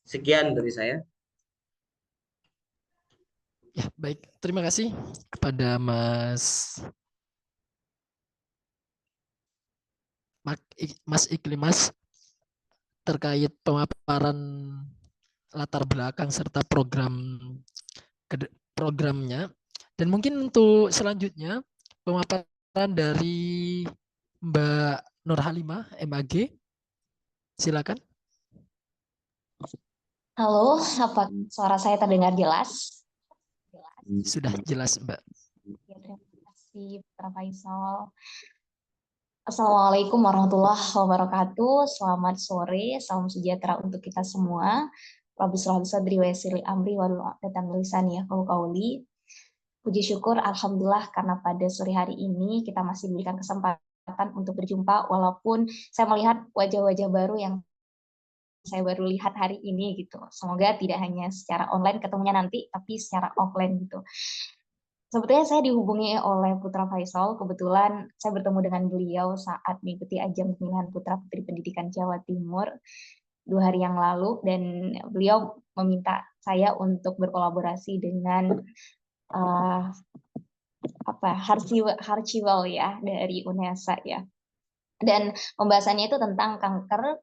Sekian dari saya. Ya, baik. Terima kasih kepada Mas Iklimas terkait pemaparan latar belakang serta programnya. Dan mungkin untuk selanjutnya pemaparan dari Mbak Nur Halimah, MAG. Silakan. Halo, apa suara saya terdengar jelas? Sudah jelas, Mbak. Ya, terima kasih, Pak Faisal. Assalamualaikum warahmatullahi wabarakatuh. Selamat sore, salam sejahtera untuk kita semua. Rabbi shrah li sadri wa yassir li amri wahlul 'uqdatam min lisani yafqahu qawli. Puji syukur alhamdulillah karena pada sore hari ini kita masih diberikan kesempatan untuk berjumpa walaupun saya melihat wajah-wajah baru yang saya baru lihat hari ini gitu. Semoga tidak hanya secara online ketemunya nanti, tapi secara offline gitu. Sebetulnya saya dihubungi oleh Putra Faisal, kebetulan saya bertemu dengan beliau saat mengikuti ajang pemilihan Putra Putri Pendidikan Jawa Timur 2 hari yang lalu, dan beliau meminta saya untuk berkolaborasi dengan Harciwal ya dari UNESA ya. Dan pembahasannya itu tentang kanker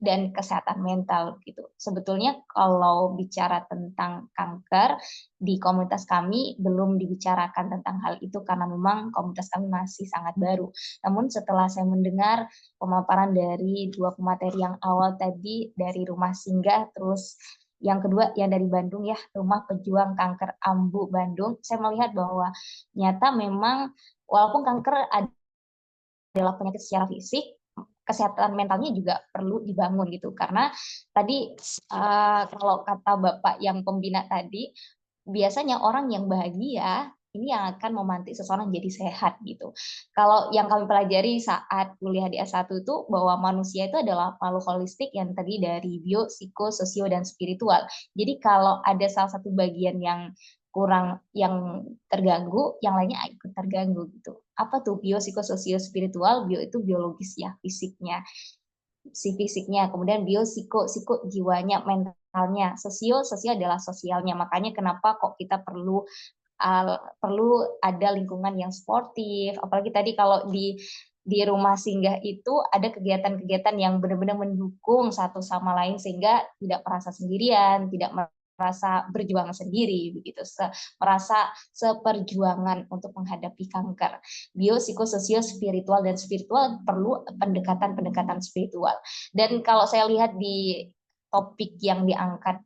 dan kesehatan mental gitu. Sebetulnya kalau bicara tentang kanker di komunitas kami belum dibicarakan tentang hal itu karena memang komunitas kami masih sangat baru. Namun setelah saya mendengar pemaparan dari 2 pemateri yang awal tadi dari Rumah Singgah, terus yang kedua yang dari Bandung ya, Rumah Pejuang Kanker Ambu Bandung, saya melihat bahwa nyata memang walaupun kanker adalah penyakit secara fisik, kesehatan mentalnya juga perlu dibangun gitu. Karena tadi kalau kata Bapak yang pembina tadi, biasanya orang yang bahagia ini yang akan memantik seseorang jadi sehat gitu. Kalau yang kami pelajari saat kuliah di S1 itu bahwa manusia itu adalah makhluk holistik yang tadi dari bio, psiko, sosio, dan spiritual. Jadi kalau ada salah satu bagian yang kurang, yang terganggu, yang lainnya ikut terganggu gitu. Apa tuh bio, psikososio, spiritual? Bio itu biologis ya, fisiknya, si fisiknya, kemudian bio, psiko jiwanya, mentalnya, sosio adalah sosialnya. Makanya kenapa kok kita perlu ada lingkungan yang sportif, apalagi tadi kalau di Rumah Singgah itu ada kegiatan-kegiatan yang benar-benar mendukung satu sama lain sehingga tidak merasa sendirian, tidak merasa berjuang sendiri begitu, merasa seperjuangan untuk menghadapi kanker. Bio, psikososio, spiritual, dan spiritual perlu pendekatan spiritual. Dan kalau saya lihat di topik yang diangkat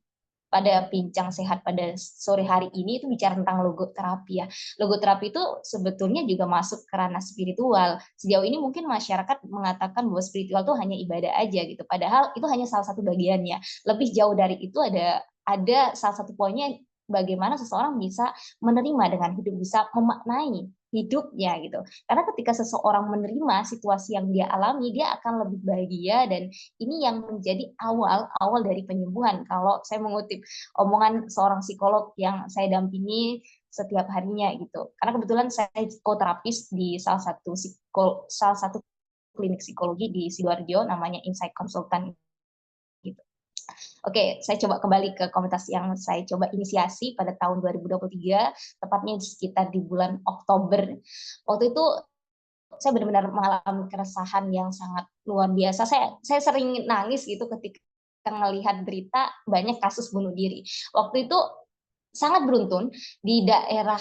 pada bincang sehat pada sore hari ini itu bicara tentang logoterapi ya. Logoterapi itu sebetulnya juga masuk ke ranah spiritual. Sejauh ini mungkin masyarakat mengatakan bahwa spiritual itu hanya ibadah aja gitu. Padahal itu hanya salah satu bagiannya. Lebih jauh dari itu ada salah satu poinnya, bagaimana seseorang bisa menerima dengan hidup, bisa memaknai hidupnya gitu. Karena ketika seseorang menerima situasi yang dia alami, dia akan lebih bahagia, dan ini yang menjadi awal dari penyembuhan. Kalau saya mengutip omongan seorang psikolog yang saya dampingi setiap harinya gitu. Karena kebetulan saya psikoterapis di salah satu klinik psikologi di Sidoarjo, namanya Insight Consultant gitu. Oke, saya coba kembali ke komunitas yang saya coba inisiasi pada tahun 2023, tepatnya sekitar di bulan Oktober. Waktu itu saya benar-benar mengalami keresahan yang sangat luar biasa. Saya sering nangis gitu ketika melihat berita banyak kasus bunuh diri. Waktu itu sangat beruntun di daerah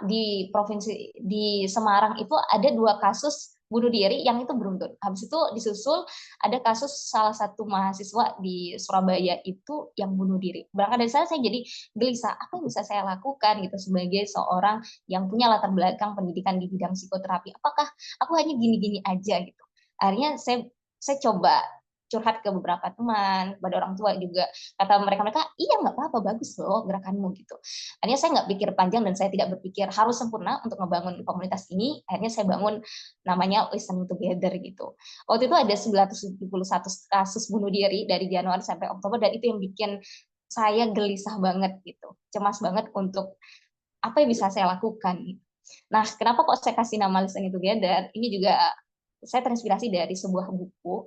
di provinsi di Semarang itu ada 2 kasus bunuh diri yang itu beruntun. Habis itu disusul ada kasus salah satu mahasiswa di Surabaya itu yang bunuh diri. Berangkat dari sana saya jadi gelisah, apa yang bisa saya lakukan gitu sebagai seorang yang punya latar belakang pendidikan di bidang psikoterapi. Apakah aku hanya gini-gini aja gitu. Akhirnya saya coba curhat ke beberapa teman, kepada orang tua juga. Kata mereka, iya nggak apa-apa, bagus loh gerakanmu gitu. Akhirnya saya nggak pikir panjang dan saya tidak berpikir harus sempurna untuk ngebangun komunitas ini. Akhirnya saya bangun namanya Listening Together gitu. Waktu itu ada 971 kasus bunuh diri dari Januari sampai Oktober, dan itu yang bikin saya gelisah banget gitu. Cemas banget untuk apa yang bisa saya lakukan gitu. Nah, kenapa kok saya kasih nama Listening Together? Ini juga saya terinspirasi dari sebuah buku,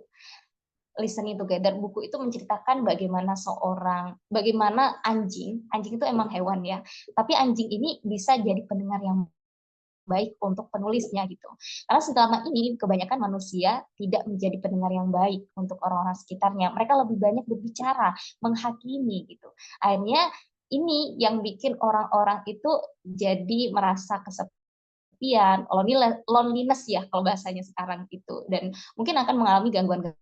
Listening Together. Buku itu menceritakan bagaimana anjing itu emang hewan ya, tapi anjing ini bisa jadi pendengar yang baik untuk penulisnya gitu. Karena selama ini kebanyakan manusia tidak menjadi pendengar yang baik untuk orang-orang sekitarnya. Mereka lebih banyak berbicara, menghakimi gitu. Akhirnya ini yang bikin orang-orang itu jadi merasa kesepian, loneliness ya kalau bahasanya sekarang itu, dan mungkin akan mengalami gangguan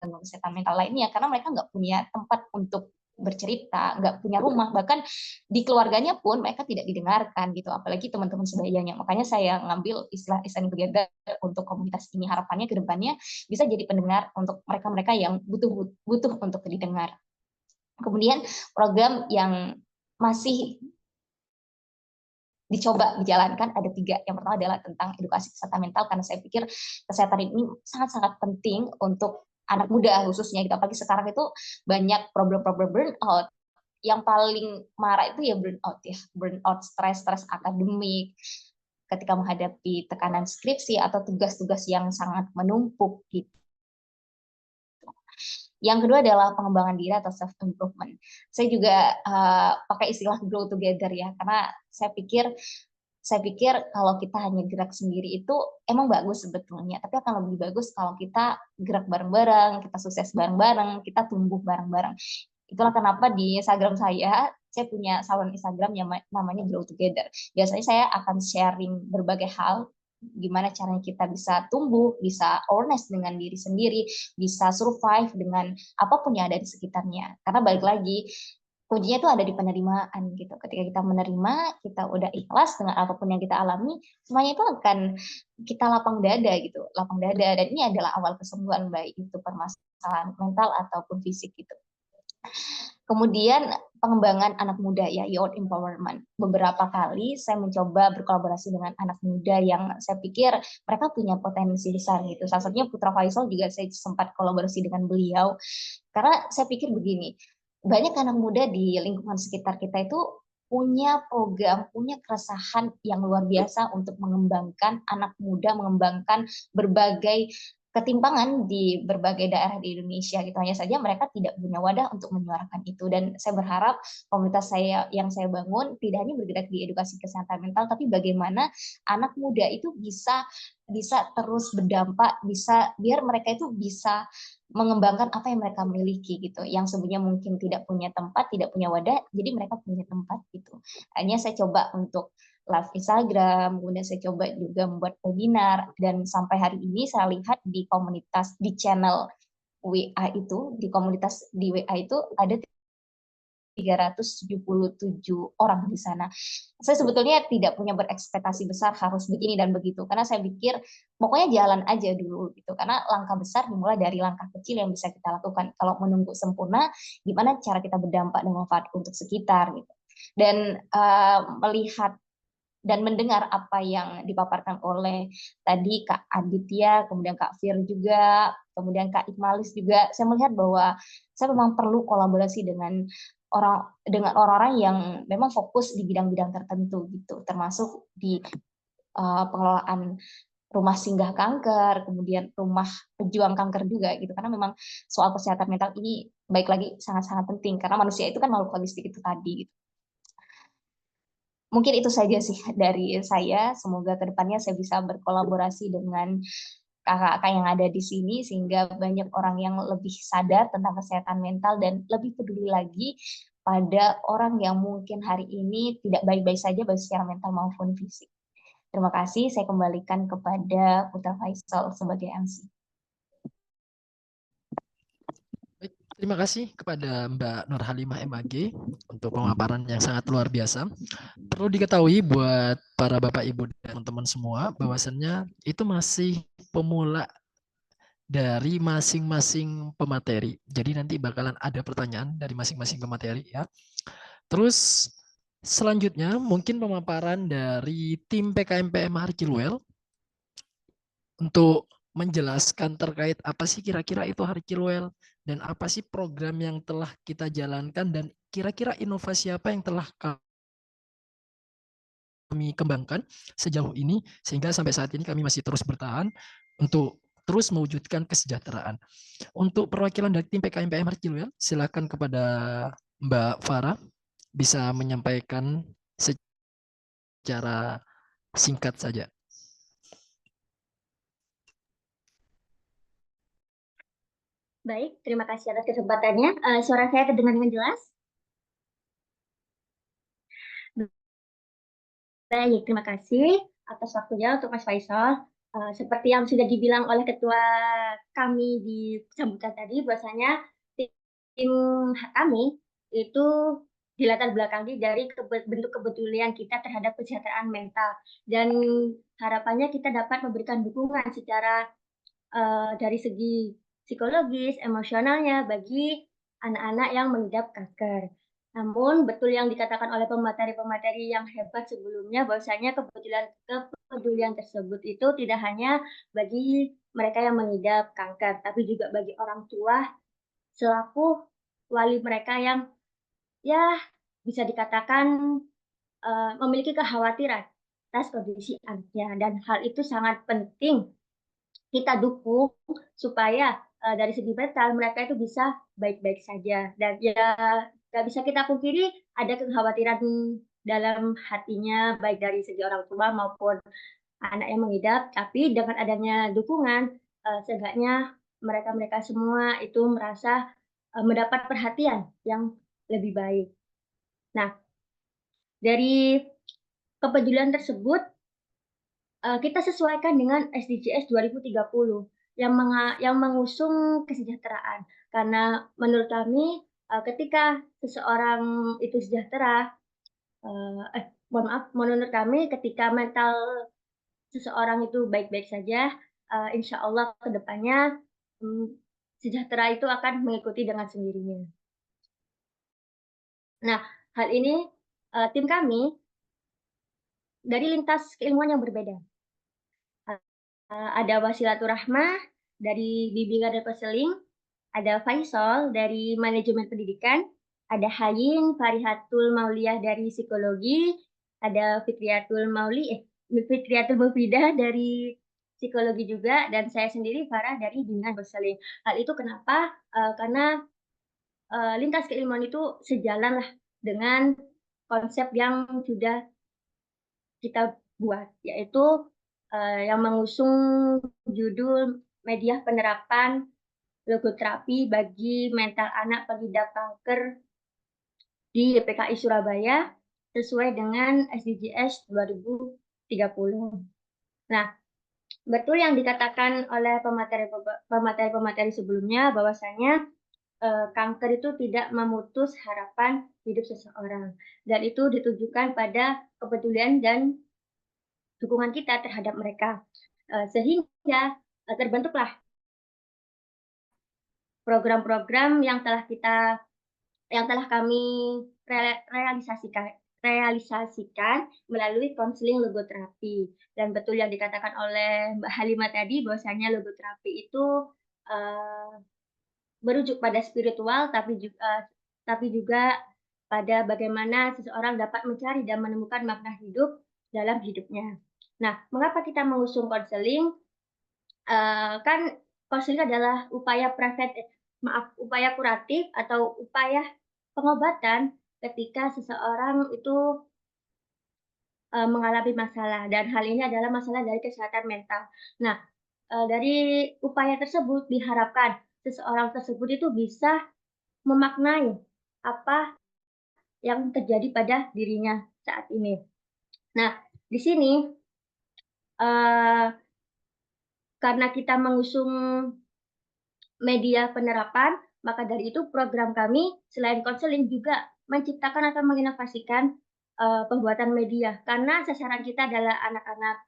kesehatan mental lainnya karena mereka nggak punya tempat untuk bercerita, nggak punya rumah, bahkan di keluarganya pun mereka tidak didengarkan gitu, apalagi teman-teman sebayanya. Makanya saya ngambil istilah Listen Together untuk komunitas ini, harapannya ke depannya bisa jadi pendengar untuk mereka-mereka yang butuh untuk didengar. Kemudian program yang masih dicoba dijalankan ada 3. Yang pertama adalah tentang edukasi kesehatan mental, karena saya pikir kesehatan ini sangat-sangat penting untuk anak muda khususnya gitu. Apalagi sekarang itu banyak problem-problem burnout. Yang paling marah itu ya burnout, stres akademik ketika menghadapi tekanan skripsi atau tugas-tugas yang sangat menumpuk gitu. Yang kedua adalah pengembangan diri atau self improvement. Saya juga pakai istilah grow together ya, karena saya pikir kalau kita hanya gerak sendiri itu emang bagus sebetulnya, tapi akan lebih bagus kalau kita gerak bareng-bareng, kita sukses bareng-bareng, kita tumbuh bareng-bareng. Itulah kenapa di Instagram saya punya saluran Instagram yang namanya Grow Together. Biasanya saya akan sharing berbagai hal, gimana caranya kita bisa tumbuh, bisa awareness dengan diri sendiri, bisa survive dengan apapun yang ada di sekitarnya. Karena balik lagi, kuncinya itu ada di penerimaan gitu. Ketika kita menerima, kita udah ikhlas dengan apapun yang kita alami, semuanya itu akan kita lapang dada gitu, lapang dada. Dan ini adalah awal kesembuhan, baik itu permasalahan mental ataupun fisik gitu. Kemudian pengembangan anak muda ya, youth empowerment. Beberapa kali saya mencoba berkolaborasi dengan anak muda yang saya pikir mereka punya potensi besar gitu. Salah satunya Putra Faisal, juga saya sempat kolaborasi dengan beliau. Karena saya pikir begini, banyak anak muda di lingkungan sekitar kita itu punya program, punya keresahan yang luar biasa untuk mengembangkan anak muda, mengembangkan berbagai ketimpangan di berbagai daerah di Indonesia gitu. Hanya saja mereka tidak punya wadah untuk menyuarakan itu. Dan saya berharap komunitas saya yang saya bangun tidak hanya bergerak di edukasi kesehatan mental, tapi bagaimana anak muda itu bisa terus berdampak, biar mereka itu bisa mengembangkan apa yang mereka miliki gitu. Yang sebelumnya mungkin tidak punya tempat, tidak punya wadah, jadi mereka punya tempat gitu. Hanya saya coba untuk live Instagram, kemudian saya coba juga membuat webinar, dan sampai hari ini saya lihat di komunitas, di channel WA itu, di komunitas di WA itu ada 377 orang di sana. Saya sebetulnya tidak punya berekspektasi besar harus begini dan begitu, karena saya pikir pokoknya jalan aja dulu gitu, karena langkah besar dimulai dari langkah kecil yang bisa kita lakukan. Kalau menunggu sempurna, gimana cara kita berdampak dan manfaat untuk sekitar gitu. Dan melihat dan mendengar apa yang dipaparkan oleh tadi Kak Aditya, kemudian Kak Fir juga, kemudian Kak Ikmalis juga, saya melihat bahwa saya memang perlu kolaborasi dengan orang-orang yang memang fokus di bidang-bidang tertentu gitu, termasuk di pengelolaan rumah singgah kanker, kemudian rumah pejuang kanker juga gitu, karena memang soal kesehatan mental ini baik lagi sangat-sangat penting, karena manusia itu kan makhluk holistik itu tadi gitu. Mungkin itu saja sih dari saya. Semoga kedepannya saya bisa berkolaborasi dengan kakak-kakak yang ada di sini, sehingga banyak orang yang lebih sadar tentang kesehatan mental dan lebih peduli lagi pada orang yang mungkin hari ini tidak baik-baik saja, baik secara mental maupun fisik. Terima kasih, saya kembalikan kepada Putra Faisal sebagai MC. Terima kasih kepada Mbak Nur Halimah MAG untuk pemaparan yang sangat luar biasa. Perlu diketahui buat para Bapak Ibu dan teman-teman semua bahwasannya itu masih pemula dari masing-masing pemateri. Jadi nanti bakalan ada pertanyaan dari masing-masing pemateri ya. Terus selanjutnya mungkin pemaparan dari tim PKMPM Harkilwel untuk menjelaskan terkait apa sih kira-kira itu Harkilwel dan apa sih program yang telah kita jalankan dan kira-kira inovasi apa yang telah kami kembangkan sejauh ini sehingga sampai saat ini kami masih terus bertahan untuk terus mewujudkan kesejahteraan. Untuk perwakilan dari tim PKMPM Harkilwel, silakan kepada Mbak Farah bisa menyampaikan secara singkat saja. Baik, terima kasih atas kesempatannya. Suara saya terdengar dengan jelas? Baik, terima kasih atas waktunya untuk Mas Faisal. Seperti yang sudah dibilang oleh ketua kami di sambutan tadi, bahwasanya tim kami itu dilatar belakangi dari bentuk kepedulian kita terhadap kesejahteraan mental, dan harapannya kita dapat memberikan dukungan secara dari segi psikologis, emosionalnya bagi anak-anak yang mengidap kanker. Namun betul yang dikatakan oleh pemateri-pemateri yang hebat sebelumnya, bahwasanya kepedulian tersebut itu tidak hanya bagi mereka yang mengidap kanker, tapi juga bagi orang tua selaku wali mereka yang ya bisa dikatakan memiliki kekhawatiran atas kondisi anaknya, dan hal itu sangat penting kita dukung supaya dari segi mental mereka itu bisa baik-baik saja. Dan ya nggak bisa kita pungkiri ada kekhawatiran dalam hatinya baik dari segi orang tua maupun anak yang mengidap, tapi dengan adanya dukungan seenggaknya mereka-mereka semua itu merasa mendapat perhatian yang lebih baik. Nah, dari kepedulian tersebut kita sesuaikan dengan SDGs 2030 yang mengusung kesejahteraan. Karena menurut kami ketika seseorang itu sejahtera, menurut kami ketika mental seseorang itu baik-baik saja, insya Allah ke depannya sejahtera itu akan mengikuti dengan sendirinya. Nah, hal ini tim kami dari lintas keilmuan yang berbeda. Ada Wasilatur Rahmah dari Bimbingan dan Konseling, ada Faisal dari Manajemen Pendidikan, ada Hayin Farihatul Mauliyah dari Psikologi, ada Fitriatul Mufidah dari Psikologi juga, dan saya sendiri Farah dari Bimbingan Konseling. Hal itu kenapa? Karena lintas keilmuan itu sejalan lah dengan konsep yang sudah kita buat, yaitu yang mengusung judul media penerapan logoterapi bagi mental anak pengidap kanker di YPKI Surabaya sesuai dengan SDGs 2030. Nah, betul yang dikatakan oleh pemateri sebelumnya bahwasanya kanker itu tidak memutus harapan hidup seseorang, dan itu ditujukan pada kepedulian dan dukungan kita terhadap mereka, sehingga terbentuklah program-program yang telah kami realisasikan melalui konseling logoterapi. Dan betul yang dikatakan oleh Mbak Halimah tadi bahwasanya logoterapi itu merujuk pada spiritual, tapi juga pada bagaimana seseorang dapat mencari dan menemukan makna hidup dalam hidupnya. Nah, mengapa kita mengusung konseling? Kan konseling adalah upaya kuratif atau upaya pengobatan ketika seseorang itu mengalami masalah, dan hal ini adalah masalah dari kesehatan mental. Nah, dari upaya tersebut diharapkan seseorang tersebut itu bisa memaknai apa yang terjadi pada dirinya saat ini. Nah, di sini karena kita mengusung media penerapan, maka dari itu program kami selain konseling juga menciptakan atau menginovasikan pembuatan media, karena sasaran kita adalah anak-anak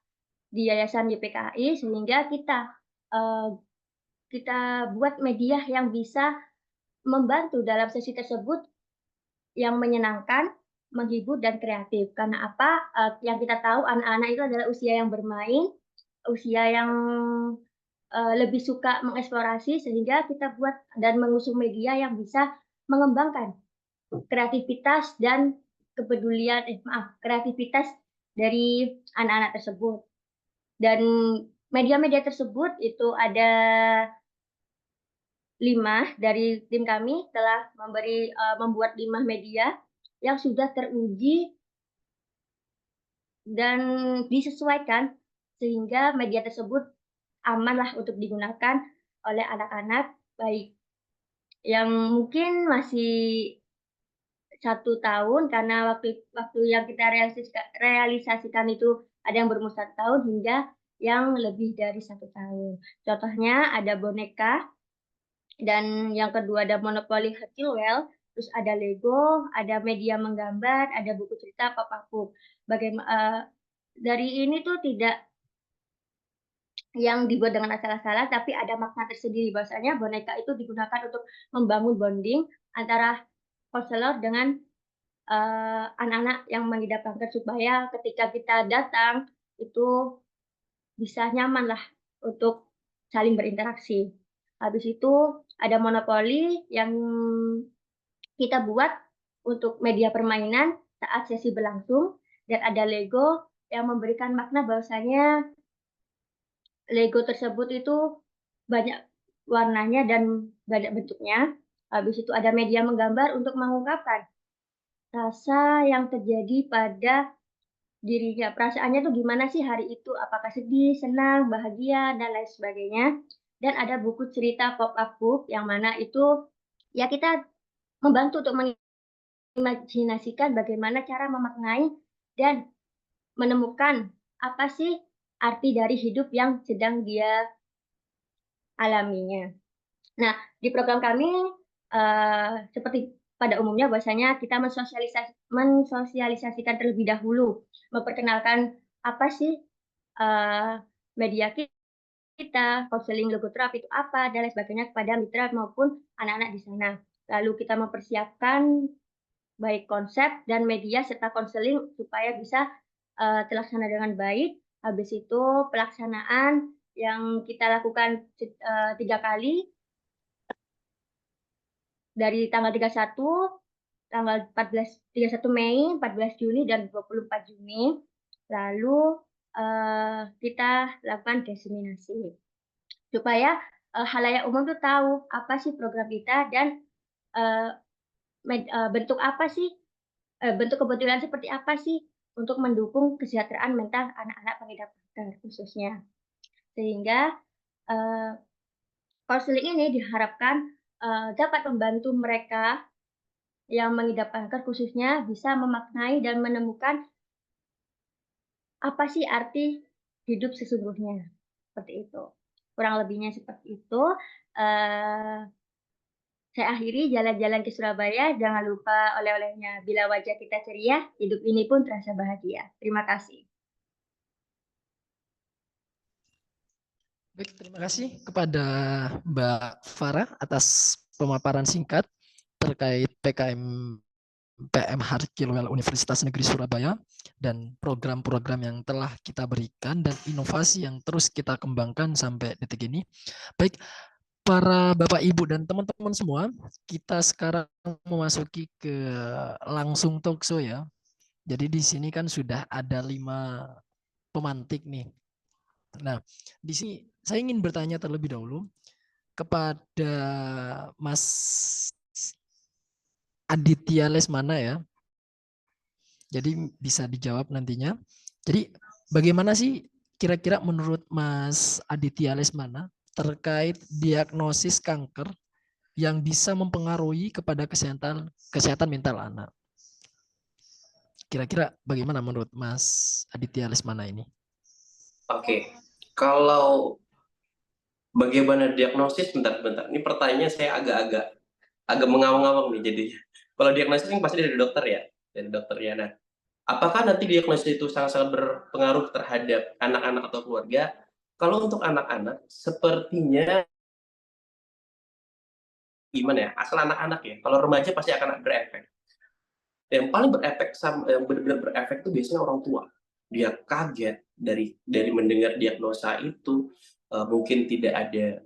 di Yayasan YPKI, sehingga kita buat media yang bisa membantu dalam sesi tersebut yang menyenangkan, menghibur, dan kreatif. Karena apa? Yang kita tahu anak-anak itu adalah usia yang bermain, usia yang lebih suka mengeksplorasi, sehingga kita buat dan mengusung media yang bisa mengembangkan kreativitas dan kreativitas dari anak-anak tersebut. Dan media-media tersebut itu ada 5 dari tim kami telah membuat 5 media yang sudah teruji dan disesuaikan sehingga media tersebut amanlah untuk digunakan oleh anak-anak, baik yang mungkin masih 1 tahun, karena waktu yang kita realisasikan itu ada yang berumur 1 tahun hingga yang lebih dari 1 tahun. Contohnya ada boneka, dan yang kedua ada monopoli Hacilwell, terus ada Lego, ada media menggambar, ada buku cerita, pop-up book. Bagaimana dari ini tuh tidak yang dibuat dengan asal-asalan, tapi ada makna tersendiri. Bahwasanya boneka itu digunakan untuk membangun bonding antara konselor dengan anak-anak yang mengidap kanker, supaya ketika kita datang itu bisa nyaman lah untuk saling berinteraksi. Habis itu ada monopoli yang kita buat untuk media permainan saat sesi berlangsung, dan ada Lego yang memberikan makna bahwasanya Lego tersebut itu banyak warnanya dan banyak bentuknya. Habis itu ada media menggambar untuk mengungkapkan rasa yang terjadi pada dirinya. Perasaannya tuh gimana sih hari itu? Apakah sedih, senang, bahagia, dan lain sebagainya. Dan ada buku cerita pop-up book yang mana itu ya kita membantu untuk mengimajinasikan bagaimana cara memaknai dan menemukan apa sih arti dari hidup yang sedang dia alaminya. Nah, di program kami seperti pada umumnya bahwasanya kita mensosialisasikan terlebih dahulu, memperkenalkan apa sih media kita, konseling logoterapi itu apa, dan lain sebagainya kepada mitra maupun anak-anak di sana. Lalu kita mempersiapkan baik konsep dan media serta konseling supaya bisa terlaksana dengan baik. Habis itu pelaksanaan yang kita lakukan 3 kali, dari tanggal 31, tanggal 31 Mei, 14 Juni, dan 24 Juni. Lalu kita lakukan diseminasi supaya halayak umum tuh tahu apa sih program kita dan bentuk apa sih, bentuk kebetulan seperti apa sih untuk mendukung kesejahteraan mental anak-anak pengidap kanker khususnya. Sehingga konseling ini diharapkan dapat membantu mereka yang mengidap kanker khususnya bisa memaknai dan menemukan apa sih arti hidup sesungguhnya, seperti itu. Kurang lebihnya seperti itu. Saya akhiri jalan-jalan ke Surabaya, jangan lupa oleh-olehnya. Bila wajah kita ceria, hidup ini pun terasa bahagia. Terima kasih. Baik, terima kasih kepada Mbak Farah atas pemaparan singkat terkait PKM PM Harkilwel Universitas Negeri Surabaya dan program-program yang telah kita berikan dan inovasi yang terus kita kembangkan sampai detik ini. Baik, para Bapak Ibu dan teman-teman semua, kita sekarang memasuki ke langsung talkshow ya. Jadi di sini kan sudah ada 5 pemantik nih. Nah, di sini saya ingin bertanya terlebih dahulu kepada Mas Aditya Lesmana ya. Jadi bisa dijawab nantinya. Jadi bagaimana sih kira-kira menurut Mas Aditya Lesmana terkait diagnosis kanker yang bisa mempengaruhi kepada kesehatan mental anak? Kira-kira bagaimana menurut Mas Aditya Lesmana ini? Oke, kalau bagaimana diagnosis, bentar. Ini pertanyaannya saya agak mengawang-awang nih jadinya. Kalau diagnosis ini pasti dari dokter ya, dari dokternya. Nah, apakah nanti diagnosis itu sangat-sangat berpengaruh terhadap anak-anak atau keluarga? Kalau untuk anak-anak, sepertinya gimana ya? Asal anak-anak ya. Kalau remaja pasti akan berefek. Yang paling berefek, yang benar-benar berefek itu biasanya orang tua. Dia kaget dari mendengar diagnosa itu, mungkin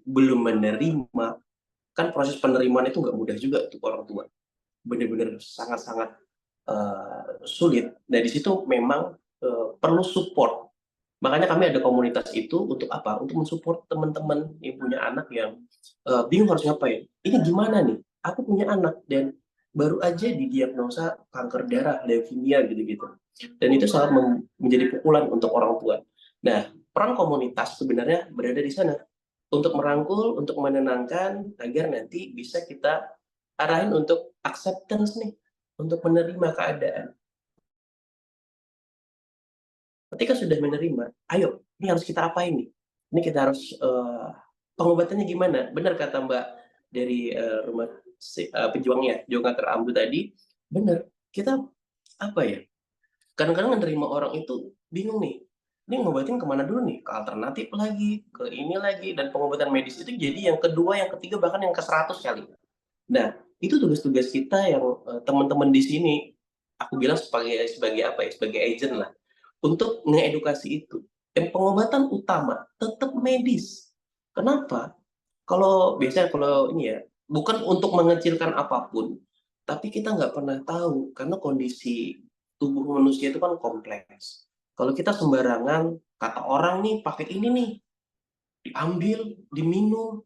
belum menerima. Kan proses penerimaan itu nggak mudah juga untuk orang tua. Benar-benar sangat-sangat sulit. Nah, di situ memang perlu support. Makanya kami ada komunitas itu untuk apa? Untuk mensupport teman-teman yang punya anak yang bingung harus ngapain. Ini gimana nih? Aku punya anak dan baru aja didiagnosa kanker darah, leukemia gitu-gitu. Dan itu sangat menjadi pukulan untuk orang tua. Nah, peran komunitas sebenarnya berada di sana untuk merangkul, untuk menenangkan agar nanti bisa kita arahin untuk acceptance nih, untuk menerima keadaan. Ketika sudah menerima, ayo, ini harus kita apain nih? Ini kita harus pengobatannya gimana? Benar kata Mbak dari rumah pejuangnya, pejuang kanker ambu tadi, bener, kita apa ya? Kadang-kadang menerima orang itu bingung nih. Ini ngobatin kemana dulu nih? Ke alternatif lagi, ke ini lagi, dan pengobatan medis itu jadi yang kedua, yang ketiga, bahkan yang ke-100 kali. Nah, itu tugas-tugas kita yang teman-teman di sini, aku bilang sebagai apa ya? Sebagai agent lah, untuk mengedukasi itu. Yang pengobatan utama tetap medis. Kenapa? Biasanya kalau ini ya, bukan untuk mengecilkan apapun, tapi kita nggak pernah tahu karena kondisi tubuh manusia itu kan kompleks. Kalau kita sembarangan, kata orang nih pakai ini nih, diambil, diminum,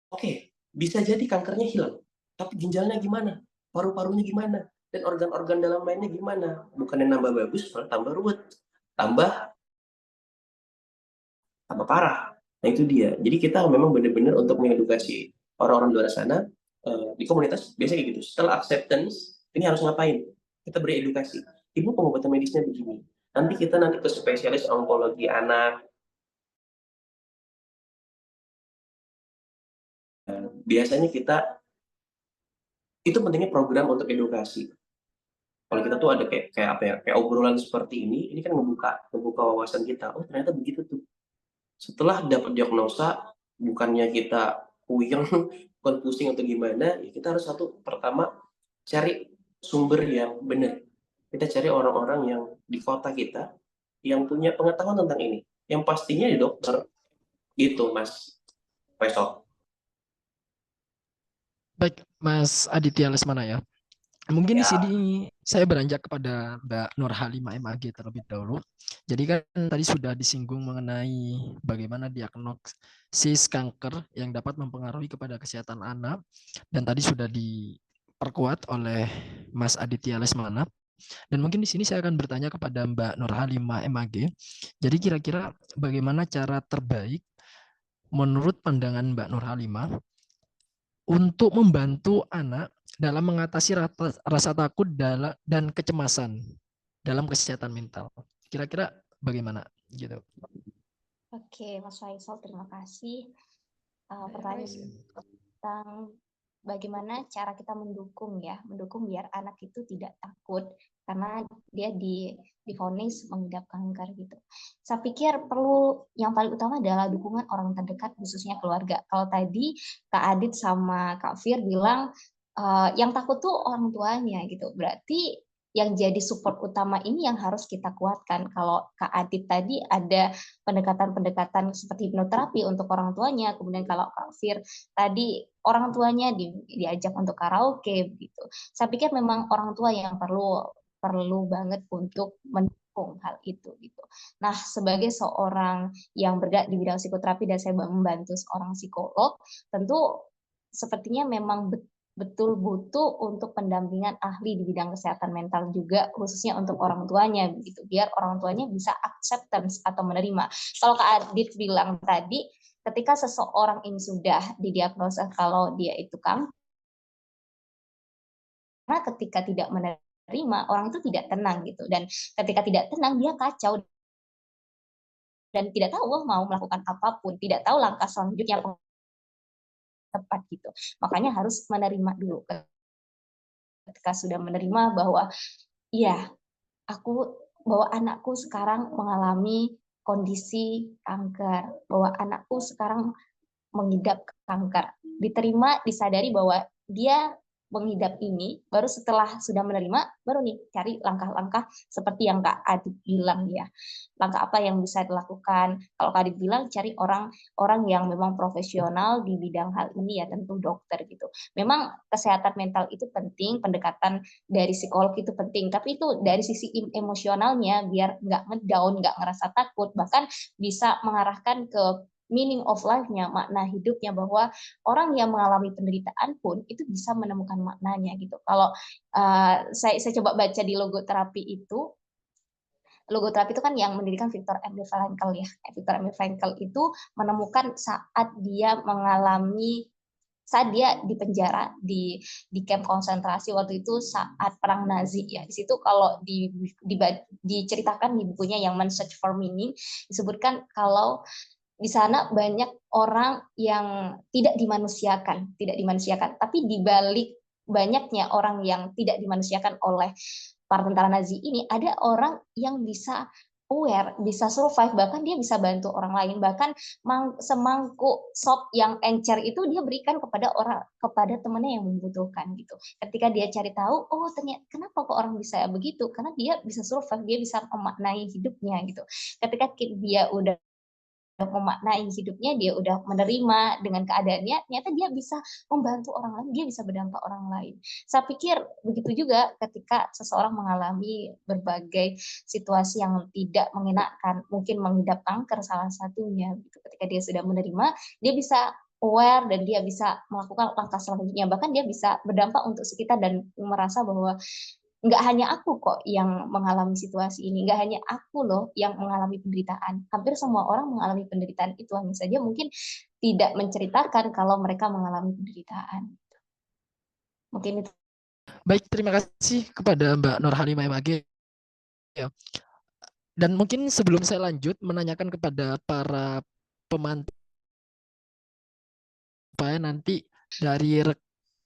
oke, bisa jadi kankernya hilang. Tapi ginjalnya gimana? Paru-parunya gimana? Dan organ-organ dalam lainnya gimana? Bukannya nambah bagus, malah tambah ruwet. Tambah parah. Nah itu dia. Jadi kita memang benar-benar untuk mengedukasi orang-orang di luar sana, di komunitas biasanya kayak gitu. Setelah acceptance, ini harus ngapain? Kita beri edukasi. Ibu pengobatan medisnya begini. Nanti kita ke spesialis onkologi anak. Biasanya kita itu pentingnya program untuk edukasi. Kalau kita tuh ada kayak apa ya? Kayak obrolan seperti ini kan membuka wawasan kita. Oh, ternyata begitu tuh. Setelah dapat diagnosa, bukannya kita puyeng, bukan pusing atau gimana, ya kita harus pertama cari sumber yang benar. Kita cari orang-orang yang di kota kita yang punya pengetahuan tentang ini. Yang pastinya di dokter, gitu Mas Faisal. Baik, Mas Aditya Lesmana ya. Mungkin di Ya. sini saya beranjak kepada Mbak Nur Halimah MAG terlebih dahulu. Jadi kan tadi sudah disinggung mengenai bagaimana diagnosis kanker yang dapat mempengaruhi kepada kesehatan anak, dan tadi sudah diperkuat oleh Mas Aditya Lesmana. Dan mungkin di sini saya akan bertanya kepada Mbak Nur Halimah MAG. Jadi kira-kira bagaimana cara terbaik menurut pandangan Mbak Nur Halimah untuk membantu anak dalam mengatasi rasa takut dan kecemasan dalam kesehatan mental. Kira-kira bagaimana gitu? Oke, Mas Faisal, terima kasih. Pertanyaan tentang bagaimana cara kita mendukung biar anak itu tidak takut karena dia divonis mengidap kanker gitu. Saya pikir yang paling utama adalah dukungan orang terdekat, khususnya keluarga. Kalau tadi Kak Adit sama Kak Fir bilang yang takut tuh orang tuanya gitu. Berarti yang jadi support utama ini yang harus kita kuatkan. Kalau Kak Adit tadi ada pendekatan-pendekatan seperti hipnoterapi untuk orang tuanya, kemudian kalau Kak Fir tadi orang tuanya diajak untuk karaoke gitu. Saya pikir memang orang tua yang perlu banget untuk mendukung hal itu gitu. Nah, sebagai seorang yang bergerak di bidang psikoterapi dan saya membantu seorang psikolog, tentu sepertinya memang betul butuh untuk pendampingan ahli di bidang kesehatan mental juga, khususnya untuk orang tuanya begitu, biar orang tuanya bisa acceptance atau menerima. Kalau Kak Adit bilang tadi, ketika seseorang ini sudah didiagnosa kalau dia itu kanker, karena ketika tidak menerima, orang itu tidak tenang gitu, dan ketika tidak tenang dia kacau dan tidak tahu mau melakukan apapun, tidak tahu langkah selanjutnya tepat gitu. Makanya harus menerima dulu. Ketika sudah menerima bahwa iya, bahwa anakku sekarang mengalami kondisi kanker, bahwa anakku sekarang mengidap kanker. Diterima, disadari bahwa dia mengidap ini, baru setelah sudah menerima, baru nih cari langkah-langkah seperti yang Kak Adit bilang ya. Langkah apa yang bisa dilakukan? Kalau Kak Adit bilang cari orang yang memang profesional di bidang hal ini ya, tentu dokter gitu. Memang kesehatan mental itu penting, pendekatan dari psikolog itu penting, tapi itu dari sisi emosionalnya biar nggak ngedown, nggak ngerasa takut, bahkan bisa mengarahkan ke meaning of life-nya, makna hidupnya, bahwa orang yang mengalami penderitaan pun itu bisa menemukan maknanya gitu. Kalau saya coba baca di logoterapi itu kan yang mendirikan Viktor Emil Frankl ya. Viktor Emil Frankl itu menemukan saat dia di penjara di kamp konsentrasi waktu itu saat perang Nazi ya. Di situ kalau diceritakan di bukunya yang Men Search for Meaning disebutkan kalau di sana banyak orang yang tidak dimanusiakan, tapi di balik banyaknya orang yang tidak dimanusiakan oleh para tentara Nazi ini, ada orang yang bisa aware, bisa survive, bahkan dia bisa bantu orang lain, bahkan semangkuk sop yang encer itu dia berikan kepada temannya yang membutuhkan gitu. Ketika dia cari tahu, oh ternyata kenapa kok orang bisa begitu, karena dia bisa survive, dia bisa memaknai hidupnya gitu. Ketika dia udah memaknai hidupnya, dia udah menerima dengan keadaannya, ternyata dia bisa membantu orang lain, dia bisa berdampak orang lain. Saya pikir begitu juga ketika seseorang mengalami berbagai situasi yang tidak mengenakan, mungkin mengidap kanker salah satunya, gitu. Ketika dia sudah menerima, dia bisa aware dan dia bisa melakukan langkah selanjutnya, bahkan dia bisa berdampak untuk sekitar dan merasa bahwa nggak hanya aku kok yang mengalami situasi ini, nggak hanya aku loh yang mengalami penderitaan. Hampir semua orang mengalami penderitaan itu, hanya saja mungkin tidak menceritakan kalau mereka mengalami penderitaan. Mungkin itu. Baik, terima kasih kepada Mbak Nurhalimah MAG. Ya. Dan mungkin sebelum saya lanjut menanyakan kepada para pemantau supaya nanti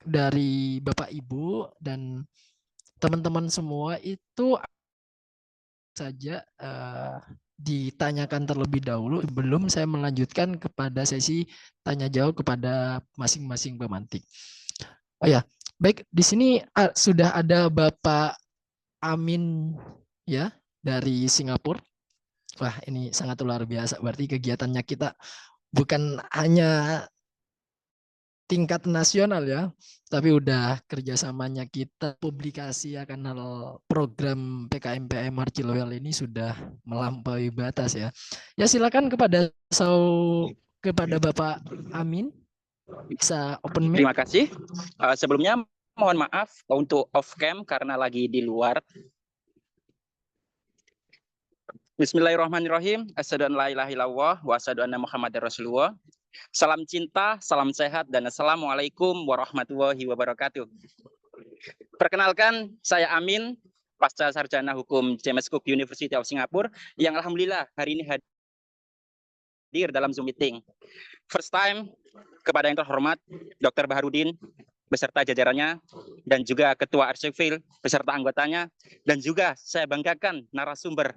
dari Bapak Ibu dan teman-teman semua itu saja ditanyakan terlebih dahulu sebelum saya melanjutkan kepada sesi tanya jawab kepada masing-masing pemantik. Oh ya, baik, di sini sudah ada Bapak Amin ya dari Singapura. Wah, ini sangat luar biasa. Berarti kegiatannya kita bukan hanya tingkat nasional ya, tapi udah kerjasamanya kita publikasi akan hal program PKMPM Harcilowel ini sudah melampaui batas ya. Ya silakan kepada Bapak Amin bisa open mic. Terima kasih. Sebelumnya mohon maaf untuk off cam karena lagi di luar. Bismillahirrahmanirrahim. Asyhadu an la ilaha illallah wa asyhadu anna Muhammadar Rasulullah. Salam cinta, salam sehat, dan assalamualaikum warahmatullahi wabarakatuh. Perkenalkan, saya Amin, pasca sarjana hukum James Cook University of Singapore, yang alhamdulillah hari ini hadir dalam Zoom meeting. First time, kepada yang terhormat Dr. Baharudin beserta jajarannya, dan juga Ketua Arsipil beserta anggotanya, dan juga saya banggakan narasumber.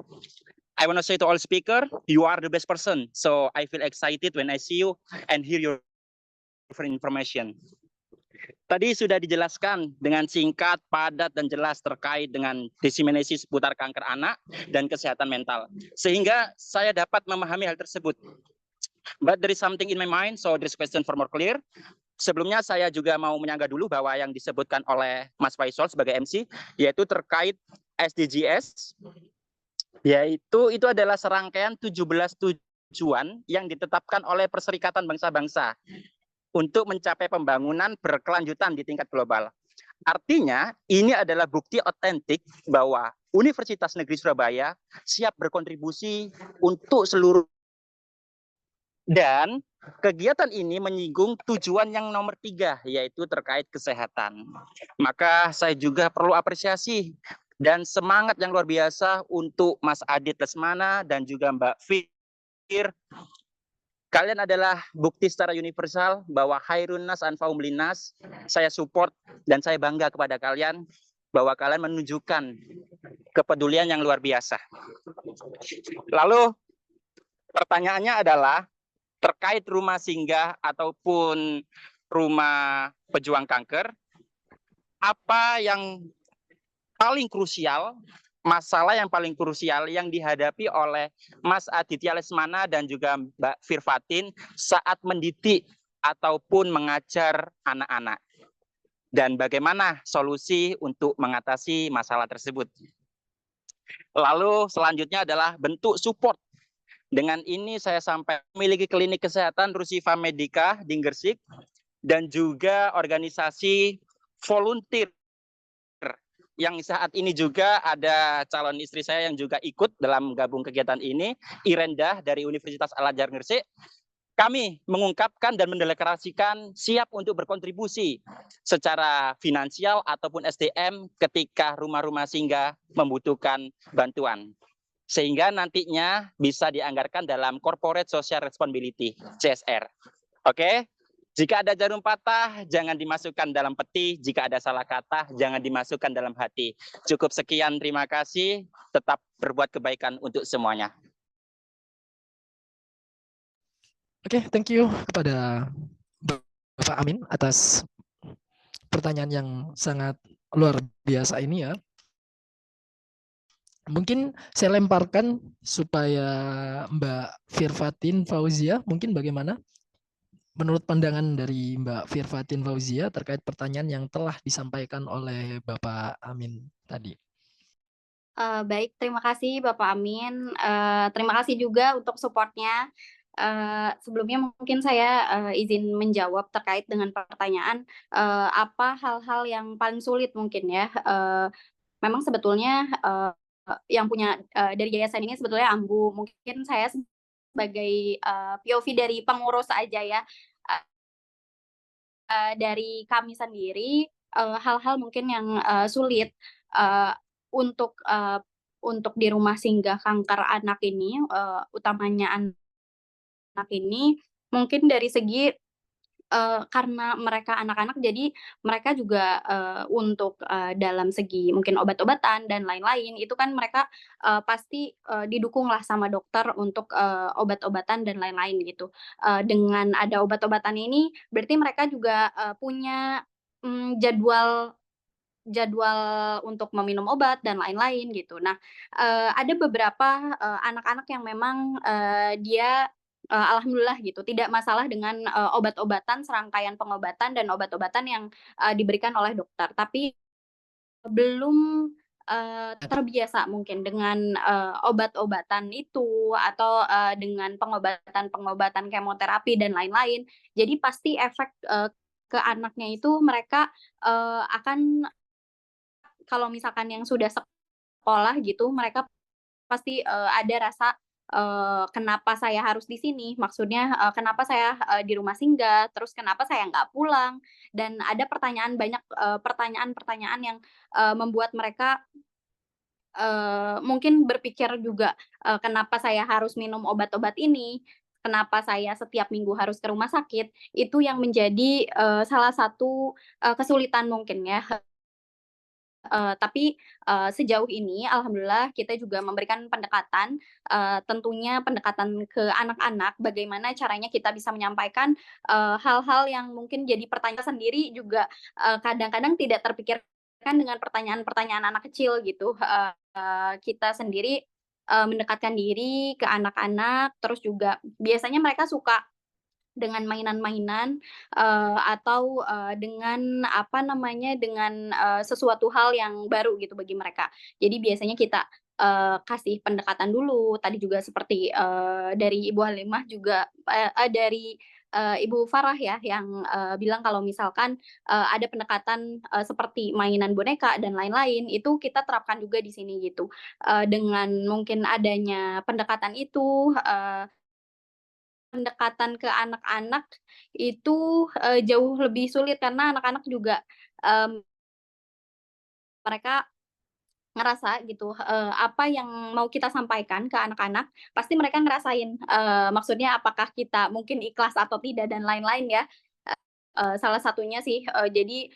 I want to say to all speaker, you are the best person. So I feel excited when I see you and hear your information. Tadi sudah dijelaskan dengan singkat, padat, dan jelas terkait dengan diseminasi seputar kanker anak dan kesehatan mental. Sehingga saya dapat memahami hal tersebut. But there is something in my mind, so this question for more clear. Sebelumnya saya juga mau menyangga dulu bahwa yang disebutkan oleh Mas Faisal sebagai MC, yaitu terkait SDGs, yaitu itu adalah serangkaian 17 tujuan yang ditetapkan oleh Perserikatan Bangsa-Bangsa untuk mencapai pembangunan berkelanjutan di tingkat global. Artinya, ini adalah bukti otentik bahwa Universitas Negeri Surabaya siap berkontribusi untuk seluruh, dan kegiatan ini menyinggung tujuan yang nomor 3, yaitu terkait kesehatan. Maka saya juga perlu apresiasi dan semangat yang luar biasa untuk Mas Adit Lesmana dan juga Mbak Fir. Kalian adalah bukti secara universal bahwa khairun nas anfa'um linnas. Saya support dan saya bangga kepada kalian bahwa kalian menunjukkan kepedulian yang luar biasa. Lalu pertanyaannya adalah terkait rumah singgah ataupun rumah pejuang kanker, apa yang paling krusial, masalah yang paling krusial yang dihadapi oleh Mas Aditya Lesmana dan juga Mbak Firfatin saat mendidik ataupun mengajar anak-anak, dan bagaimana solusi untuk mengatasi masalah tersebut. Lalu selanjutnya adalah bentuk support. Dengan ini saya sampai memiliki klinik kesehatan Rusifa Medica di Gresik dan juga organisasi volunteer yang saat ini juga ada calon istri saya yang juga ikut dalam gabung kegiatan ini, Irenda dari Universitas Al-Azhar Gresik. Kami mengungkapkan dan mendeklarasikan siap untuk berkontribusi secara finansial ataupun SDM ketika rumah-rumah singgah membutuhkan bantuan. sehingga nantinya bisa dianggarkan dalam Corporate Social Responsibility (CSR). Oke? Jika ada jarum patah, jangan dimasukkan dalam peti. Jika ada salah kata, jangan dimasukkan dalam hati. Cukup sekian, terima kasih. Tetap berbuat kebaikan untuk semuanya. Oke, thank you kepada Bapak Amin atas pertanyaan yang sangat luar biasa ini ya. Mungkin saya lemparkan supaya Mbak Firfatin Fauzia, mungkin bagaimana menurut pandangan dari Mbak Firfatin Fauzia terkait pertanyaan yang telah disampaikan oleh Bapak Amin tadi. Baik, terima kasih Bapak Amin. Terima kasih juga untuk support-nya. Sebelumnya mungkin saya izin menjawab terkait dengan pertanyaan apa hal-hal yang paling sulit mungkin ya. Memang sebetulnya yang punya dari yayasan ini sebetulnya Ambu. Mungkin saya sebagai POV dari pengurus aja ya. Dari kami sendiri hal-hal mungkin yang sulit untuk di rumah singgah kanker anak ini, utamanya anak ini, mungkin dari segi karena mereka anak-anak, jadi mereka juga untuk dalam segi mungkin obat-obatan dan lain-lain, itu kan mereka pasti didukunglah sama dokter untuk obat-obatan dan lain-lain gitu. Dengan ada obat-obatan ini, berarti mereka juga punya jadwal untuk meminum obat dan lain-lain gitu. Nah, ada beberapa anak-anak yang memang dia alhamdulillah gitu tidak masalah dengan obat-obatan, serangkaian pengobatan dan obat-obatan yang diberikan oleh dokter. Tapi belum terbiasa mungkin dengan obat-obatan itu atau dengan pengobatan kemoterapi dan lain-lain. Jadi pasti efek ke anaknya itu mereka akan kalau misalkan yang sudah sekolah gitu, mereka pasti ada rasa kenapa saya harus di sini? Maksudnya kenapa saya di rumah singgah? Terus kenapa saya nggak pulang? Dan ada banyak pertanyaan-pertanyaan yang membuat mereka mungkin berpikir juga kenapa saya harus minum obat-obat ini? Kenapa saya setiap minggu harus ke rumah sakit? Itu yang menjadi salah satu kesulitan mungkin ya. Tapi sejauh ini alhamdulillah kita juga memberikan pendekatan, tentunya pendekatan ke anak-anak, bagaimana caranya kita bisa menyampaikan hal-hal yang mungkin jadi pertanyaan sendiri juga kadang-kadang tidak terpikirkan dengan pertanyaan-pertanyaan anak kecil gitu. Kita sendiri mendekatkan diri ke anak-anak, terus juga biasanya mereka suka dengan mainan-mainan atau dengan apa namanya, dengan sesuatu hal yang baru gitu bagi mereka. Jadi biasanya kita kasih pendekatan dulu, tadi juga seperti dari Ibu Halimah juga dari Ibu Farah ya yang bilang kalau misalkan ada pendekatan seperti mainan boneka dan lain-lain, itu kita terapkan juga di sini gitu. Dengan mungkin adanya pendekatan itu, pendekatan ke anak-anak itu jauh lebih sulit karena anak-anak juga mereka ngerasa gitu apa yang mau kita sampaikan ke anak-anak pasti mereka ngerasain, maksudnya apakah kita mungkin ikhlas atau tidak dan lain-lain ya. Salah satunya sih jadi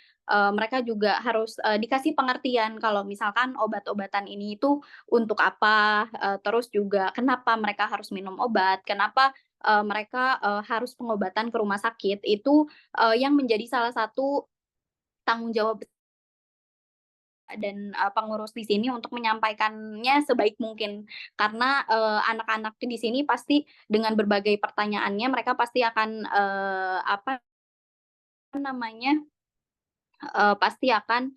mereka juga harus dikasih pengertian kalau misalkan obat-obatan ini itu untuk apa, terus juga kenapa mereka harus minum obat, kenapa mereka harus pengobatan ke rumah sakit, itu yang menjadi salah satu tanggung jawab dan pengurus di sini untuk menyampaikannya sebaik mungkin. Karena anak-anak di sini pasti dengan berbagai pertanyaannya mereka pasti akan apa namanya, pasti akan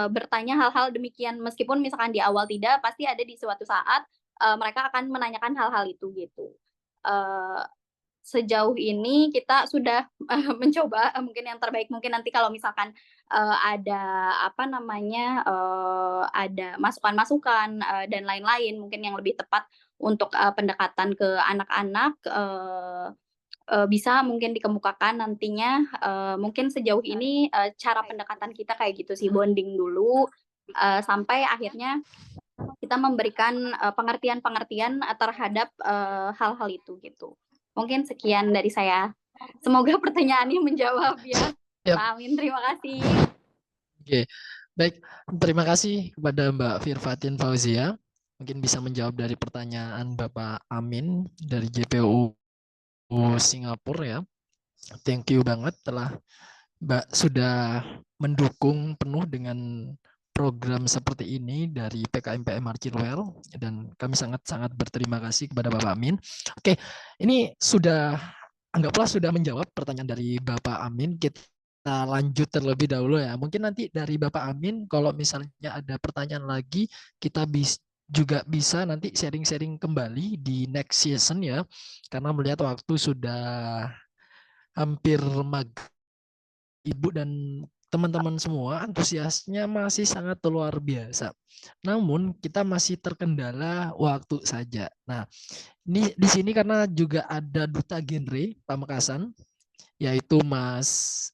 bertanya hal-hal demikian meskipun misalkan di awal tidak, pasti ada di suatu saat mereka akan menanyakan hal-hal itu gitu. Sejauh ini kita sudah mencoba mungkin yang terbaik mungkin nanti kalau misalkan ada apa namanya, ada masukan-masukan dan lain-lain mungkin yang lebih tepat untuk pendekatan ke anak-anak bisa mungkin dikemukakan nantinya, mungkin sejauh ini cara pendekatan kita kayak gitu sih, bonding dulu sampai akhirnya kita kita memberikan pengertian-pengertian terhadap hal-hal itu gitu. Mungkin sekian dari saya. Semoga pertanyaannya menjawab ya. Yap. Pak Amin, terima kasih. Oke, baik. Terima kasih kepada Mbak Firfatin Fauzia. Mungkin bisa menjawab dari pertanyaan Bapak Amin dari JPU Singapura ya. Thank you banget telah Mbak sudah mendukung penuh dengan program seperti ini dari PKM PMR Cirwel, dan kami sangat-sangat berterima kasih kepada Bapak Amin. Oke, ini sudah anggaplah sudah menjawab pertanyaan dari Bapak Amin. Kita lanjut terlebih dahulu ya. Mungkin nanti dari Bapak Amin kalau misalnya ada pertanyaan lagi, kita juga bisa nanti sharing-sharing kembali di next season ya. Karena melihat waktu sudah hampir maghrib, Ibu dan teman-teman semua antusiasnya masih sangat luar biasa. Namun kita masih terkendala waktu saja. Nah, ini di sini karena juga ada duta genre Pamekasan, yaitu Mas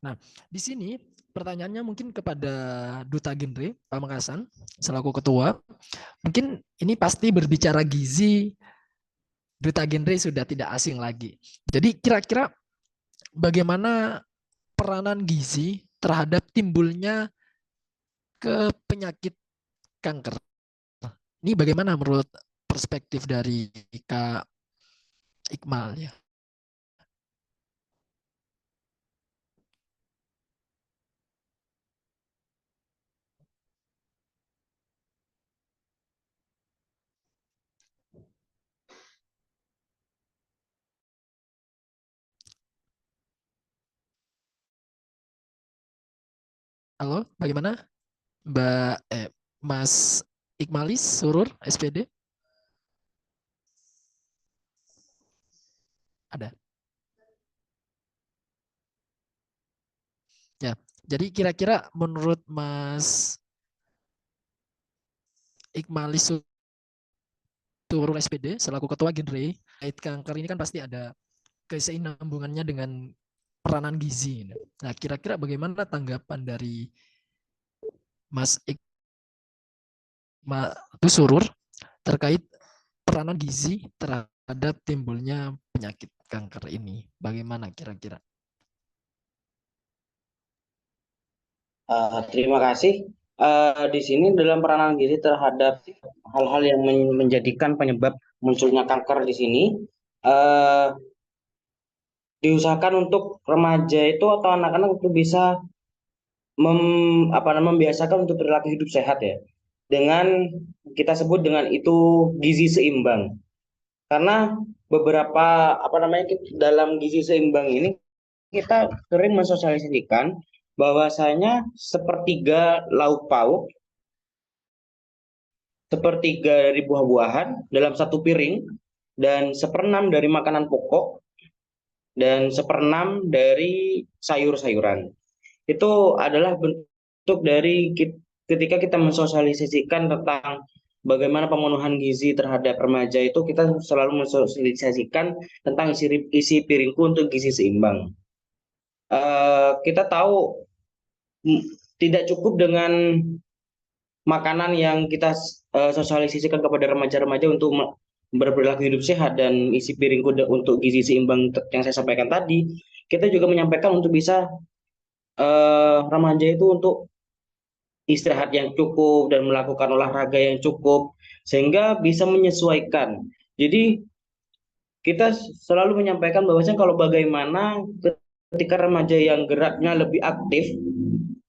Nah, di sini pertanyaannya mungkin kepada Duta Genre Pamekasan selaku ketua. Mungkin ini pasti berbicara gizi, Duta Genre sudah tidak asing lagi. Jadi kira-kira bagaimana peranan gizi terhadap timbulnya penyakit kanker? Ini bagaimana menurut perspektif dari Kak Iqmal ya? Halo, bagaimana Mas Iqmalis Surur SPD? Ada. Ya, jadi kira-kira menurut Mas Iqmalis Surur SPD selaku ketua genre, kait kanker ini kan pasti ada kesinambungannya dengan peranan gizi. Nah, kira-kira bagaimana tanggapan dari Mas Iqmal Surur terkait peranan gizi terhadap timbulnya penyakit kanker ini? Bagaimana kira-kira? Terima kasih. Di sini dalam peranan gizi terhadap hal-hal yang menjadikan penyebab munculnya kanker di sini, diusahakan untuk remaja itu atau anak-anak itu bisa membiasakan untuk perilaku hidup sehat ya. Dengan kita sebut dengan itu gizi seimbang. Karena beberapa dalam gizi seimbang ini kita sering mensosialisasikan bahwasanya sepertiga lauk pauk, sepertiga dari buah-buahan dalam satu piring, dan seperenam dari makanan pokok, dan seperenam dari sayur-sayuran. Itu adalah bentuk dari ketika kita mensosialisasikan tentang bagaimana pemenuhan gizi terhadap remaja, itu kita selalu mensosialisasikan tentang isi piringku untuk gizi seimbang. Kita tahu tidak cukup dengan makanan yang kita sosialisasikan kepada remaja-remaja untuk berperilaku hidup sehat dan isi piringku untuk gizi seimbang yang saya sampaikan tadi. Kita juga menyampaikan untuk bisa remaja itu untuk istirahat yang cukup dan melakukan olahraga yang cukup sehingga bisa menyesuaikan. Jadi kita selalu menyampaikan bahwasanya kalau bagaimana ketika remaja yang geraknya lebih aktif,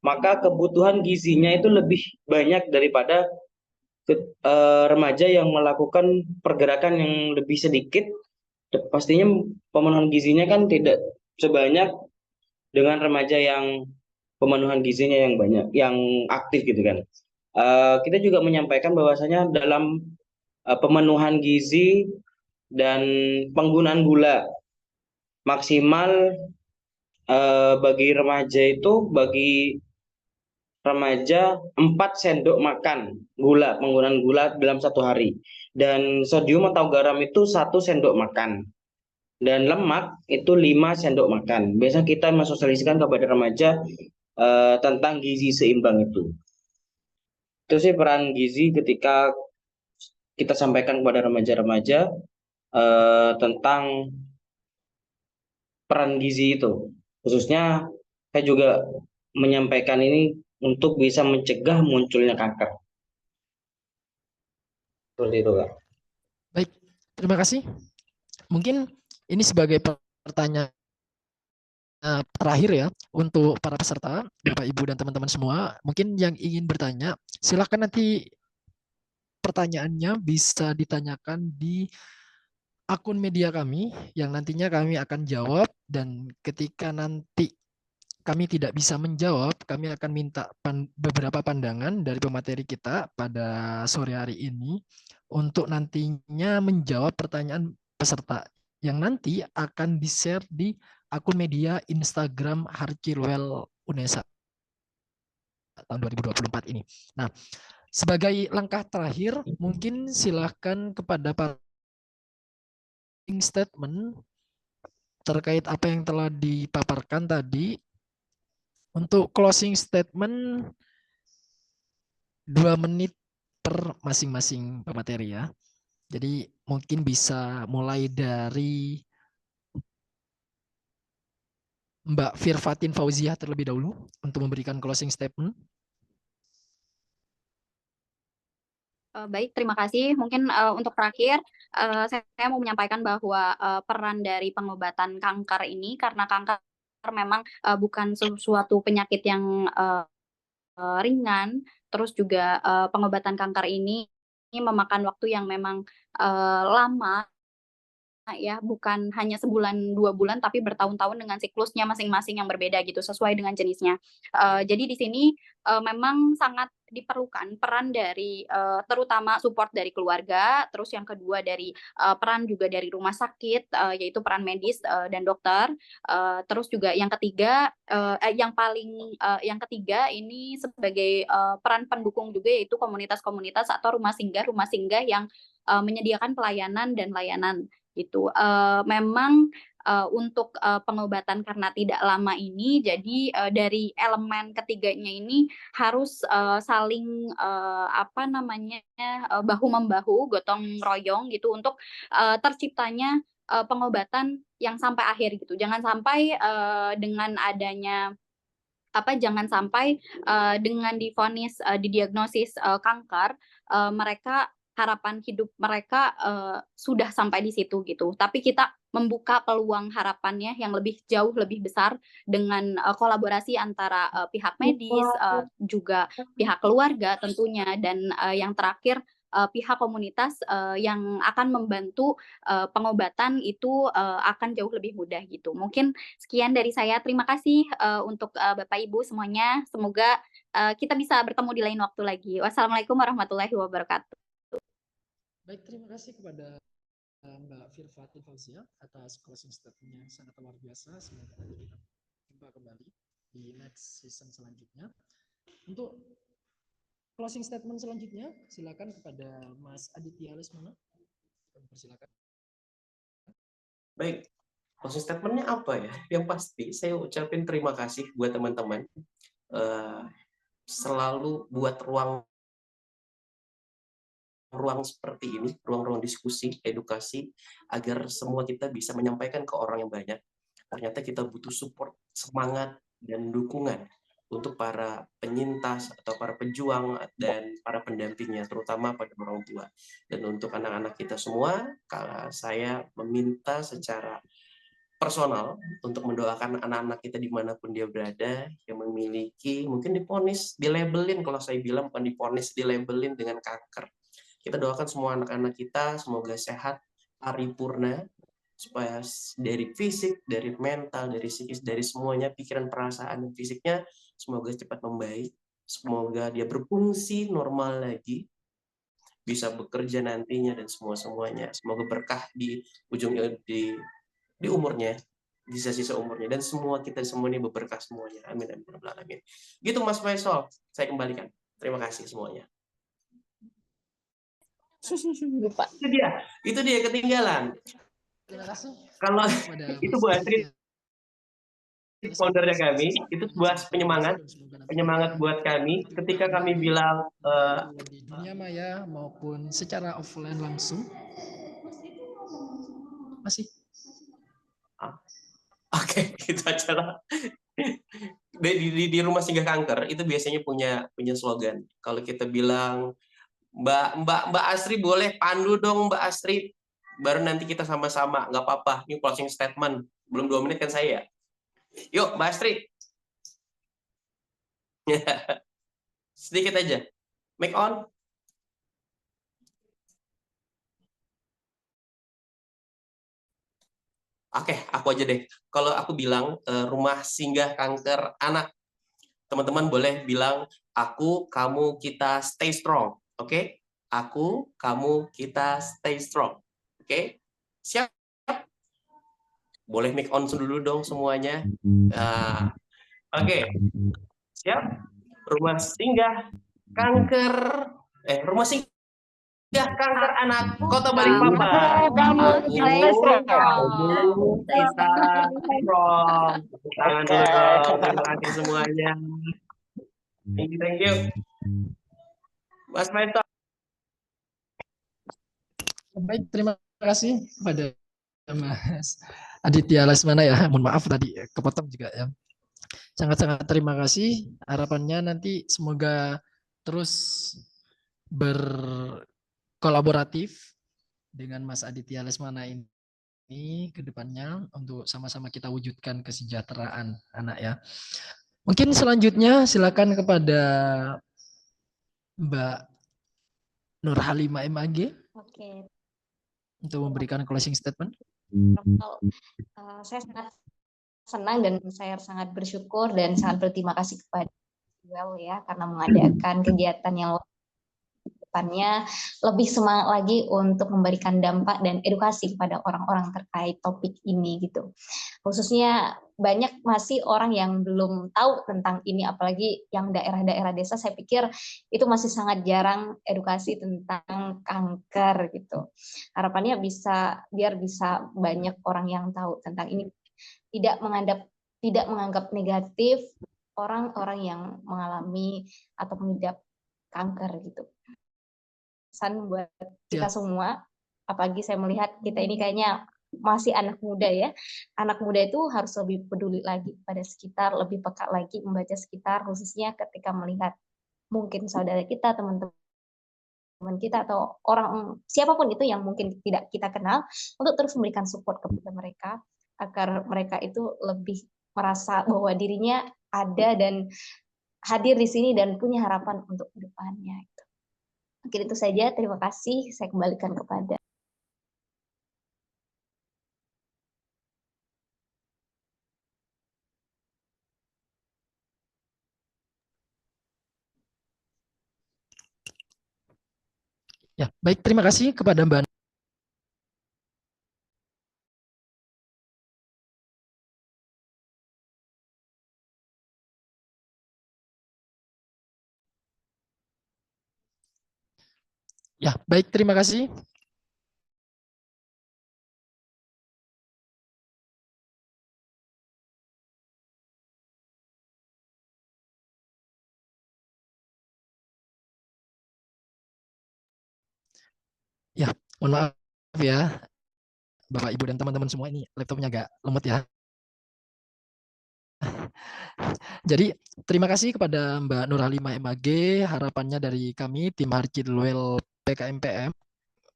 maka kebutuhan gizinya itu lebih banyak daripada remaja yang melakukan pergerakan yang lebih sedikit. Pastinya pemenuhan gizinya kan tidak sebanyak dengan remaja yang pemenuhan gizinya yang banyak, yang aktif gitu kan. Kita juga menyampaikan bahwasanya dalam pemenuhan gizi dan penggunaan gula maksimal bagi remaja itu, bagi remaja 4 sendok makan gula, penggunaan gula dalam satu hari, dan sodium atau garam itu 1 sendok makan dan lemak itu 5 sendok makan. Biasanya kita mensosialisasikan kepada remaja tentang gizi seimbang itu. Itu sih peran gizi ketika kita sampaikan kepada remaja-remaja tentang peran gizi itu. Khususnya saya juga menyampaikan ini untuk bisa mencegah munculnya kanker. Seperti itu, Kak. Baik, terima kasih. Mungkin ini sebagai pertanyaan terakhir ya untuk para peserta, Bapak Ibu dan teman-teman semua. Mungkin yang ingin bertanya, silakan nanti pertanyaannya bisa ditanyakan di akun media kami yang nantinya kami akan jawab, dan ketika nanti kami tidak bisa menjawab, kami akan minta beberapa pandangan dari pemateri kita pada sore hari ini untuk nantinya menjawab pertanyaan peserta yang nanti akan di-share di akun media Instagram Harkilwel Unesa tahun 2024 ini. Nah, sebagai langkah terakhir, mungkin silahkan kepada para statement terkait apa yang telah dipaparkan tadi. Untuk closing statement 2 menit per masing-masing pemateri ya. Jadi mungkin bisa mulai dari Mbak Firfatin Fauziah terlebih dahulu untuk memberikan closing statement. Baik, terima kasih. Mungkin untuk terakhir, saya mau menyampaikan bahwa peran dari pengobatan kanker ini, karena kanker memang bukan sesuatu penyakit yang ringan, terus juga pengobatan kanker ini memakan waktu yang memang lama ya, bukan hanya sebulan 2 bulan, tapi bertahun-tahun dengan siklusnya masing-masing yang berbeda gitu, sesuai dengan jenisnya. Jadi di sini memang sangat diperlukan peran dari terutama support dari keluarga, terus yang kedua dari peran juga dari rumah sakit, yaitu peran medis dan dokter. Terus juga yang ketiga, yang ketiga ini sebagai peran pendukung juga, yaitu komunitas-komunitas atau rumah singgah yang menyediakan pelayanan dan layanan gitu. Memang untuk pengobatan karena tidak lama ini, jadi dari elemen ketiganya ini harus saling bahu membahu, gotong royong gitu untuk terciptanya pengobatan yang sampai akhir gitu. Jangan sampai dengan adanya jangan sampai dengan divonis didiagnosis kanker mereka harapan hidup mereka sudah sampai di situ gitu. Tapi kita membuka peluang harapannya yang jauh lebih besar dengan kolaborasi antara pihak medis, juga pihak keluarga tentunya, dan yang terakhir pihak komunitas yang akan membantu pengobatan itu akan jauh lebih mudah gitu. Mungkin sekian dari saya. Terima kasih untuk Bapak Ibu semuanya. Semoga kita bisa bertemu di lain waktu lagi. Wassalamualaikum warahmatullahi wabarakatuh. Baik, terima kasih kepada Mbak Firfatin Fauziah atas closing statement-nya sangat luar biasa. Semoga nanti kita jumpa kembali di next season selanjutnya. Untuk closing statement selanjutnya, silakan kepada Mas Aditya Lesmana. Persilakan. Baik, closing statement-nya apa ya? Yang pasti saya ucapin terima kasih buat teman-teman. Selalu buat ruang seperti ini, ruang-ruang diskusi, edukasi, agar semua kita bisa menyampaikan ke orang yang banyak. Ternyata kita butuh support, semangat, dan dukungan untuk para penyintas atau para pejuang dan para pendampingnya, terutama pada orang tua. Dan untuk anak-anak kita semua, saya meminta secara personal untuk mendoakan anak-anak kita dimanapun dia berada, yang memiliki, mungkin diponis, dilabelin, kalau saya bilang bukan diponis, dilabelin dengan kanker. Kita doakan semua anak-anak kita semoga sehat, paripurna, supaya dari fisik, dari mental, dari psikis, dari semuanya, pikiran, perasaan, dan fisiknya semoga cepat membaik, semoga dia berfungsi normal lagi, bisa bekerja nantinya dan semuanya. Semoga berkah di di umurnya, di sisa umurnya, dan semua kita semua ini berberkah semuanya. Amin amin amin. Gitu Mas Faisal, saya kembalikan. Terima kasih semuanya. Lupa. Itu dia ketinggalan. Terima kasih Kalau kepada itu Mas Bu Aditya Astrid, foundernya kami, itu sebuah penyemangat buat kami ketika kami bilang di dunia maya maupun secara offline langsung. Masih. oke, gitu aja lah. Di rumah singgah kanker itu biasanya punya slogan. Kalau kita bilang Mbak Astri boleh pandu dong Mbak Astri, baru nanti kita sama-sama, nggak apa-apa. Ini closing statement, belum 2 menit kan saya. Yuk Mbak Astri, sedikit aja, make on. Oke, aku aja deh. Kalau aku bilang rumah singgah kanker anak, teman-teman boleh bilang aku, kamu, kita stay strong. Oke? Aku, kamu, kita stay strong. Oke? Siap? Boleh make on dulu dong semuanya. Oke. Siap? Rumah singgah kanker rumah singgah kanker anak Kota Balikpapan. Kamu stay strong. Kamu, kita strong. Tangan dulu dong. Terima kasih semuanya. Thank you. Mas Maito. Baik, terima kasih kepada Mas Aditya Lesmana ya. Mohon maaf tadi kepotong juga ya. Sangat-sangat terima kasih. Harapannya nanti semoga terus berkolaboratif dengan Mas Aditya Lesmana ini ke depannya untuk sama-sama kita wujudkan kesejahteraan anak ya. Mungkin selanjutnya silakan kepada Mbak Nur Halimah MAG. Oke. Untuk memberikan closing statement. Saya sangat senang dan saya sangat bersyukur dan sangat berterima kasih kepada Well ya karena mengadakan kegiatan yang depannya lebih semangat lagi untuk memberikan dampak dan edukasi kepada orang-orang terkait topik ini gitu. Khususnya banyak masih orang yang belum tahu tentang ini, apalagi yang daerah-daerah desa saya pikir itu masih sangat jarang edukasi tentang kanker gitu. Harapannya biar bisa banyak orang yang tahu tentang ini, tidak menganggap negatif orang-orang yang mengalami atau mengidap kanker gitu. Pesan buat kita semua, apalagi saya melihat kita ini kayaknya masih anak muda ya. Anak muda itu harus lebih peduli lagi pada sekitar, lebih peka lagi membaca sekitar, khususnya ketika melihat mungkin saudara kita, teman kita, atau orang siapapun itu yang mungkin tidak kita kenal, untuk terus memberikan support kepada mereka, agar mereka itu lebih merasa bahwa dirinya ada dan hadir di sini dan punya harapan untuk kedepannya. Mungkin itu saja, terima kasih. Saya kembalikan kepada. Ya, baik, terima kasih kepada Mbak. Ya, baik, terima kasih. Ya, mohon maaf ya, Bapak, Ibu, dan teman-teman semua, ini laptopnya agak lemot ya. Jadi, terima kasih kepada Mbak Nur Halimah MAG, harapannya dari kami, tim Harkidwell PKMPM,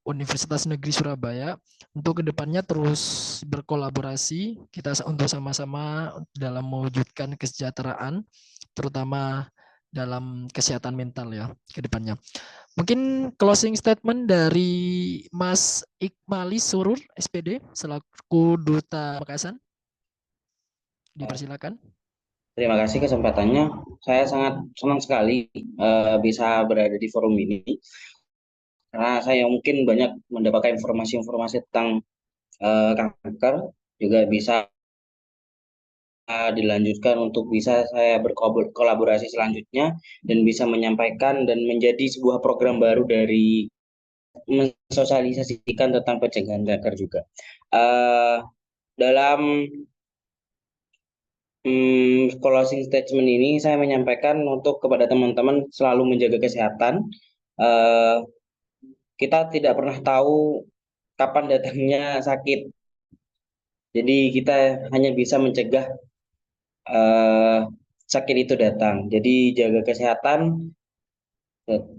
Universitas Negeri Surabaya, untuk kedepannya terus berkolaborasi, kita untuk sama-sama dalam mewujudkan kesejahteraan, terutama dalam kesehatan mental ya, ke depannya. Mungkin closing statement dari Mas Ikmali Surur, SPD, selaku Duta Pamekasan. Dipersilakan. Terima kasih kesempatannya. Saya sangat senang sekali bisa berada di forum ini. Karena saya mungkin banyak mendapatkan informasi-informasi tentang kanker, juga bisa dilanjutkan untuk bisa saya berkolaborasi selanjutnya dan bisa menyampaikan dan menjadi sebuah program baru dari mensosialisasikan tentang pencegahan kanker juga. Dalam closing statement ini saya menyampaikan untuk kepada teman-teman selalu menjaga kesehatan. Kita tidak pernah tahu kapan datangnya sakit. Jadi kita hanya bisa mencegah sakit itu datang. Jadi jaga kesehatan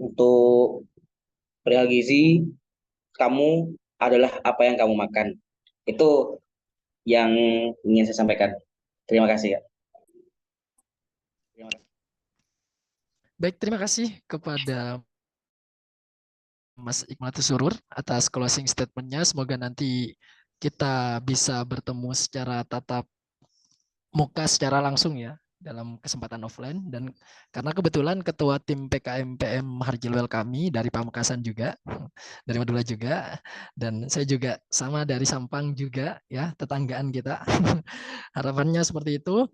untuk perihal gizi, kamu adalah apa yang kamu makan. Itu yang ingin saya sampaikan. Terima kasih ya. Baik, terima kasih kepada Mas Ikhmatus Surur atas closing statement-nya. Semoga nanti kita bisa bertemu secara tatap muka secara langsung ya dalam kesempatan offline, dan karena kebetulan ketua tim PKMPM Harjilwel kami dari Pamekasan juga, dari Madura juga, dan saya juga sama dari Sampang juga ya, tetanggaan kita. Harapannya seperti itu.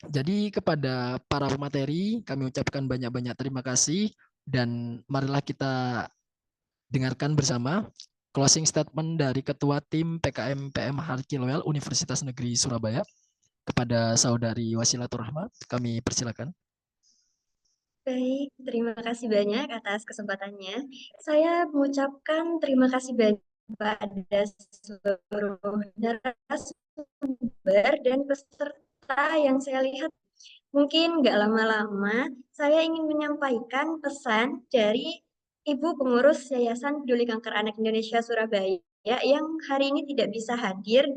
Jadi kepada para pemateri kami ucapkan banyak-banyak terima kasih, dan marilah kita dengarkan bersama closing statement dari Ketua Tim PKMPM Harjilwel Universitas Negeri Surabaya. Kepada Saudari Wasilatur Rahma, kami persilakan. Baik, terima kasih banyak atas kesempatannya. Saya mengucapkan terima kasih banyak kepada seluruh narasumber dan peserta yang saya lihat. Mungkin nggak lama-lama, saya ingin menyampaikan pesan dari Ibu Pengurus Yayasan Peduli Kanker Anak Indonesia Surabaya yang hari ini tidak bisa hadir.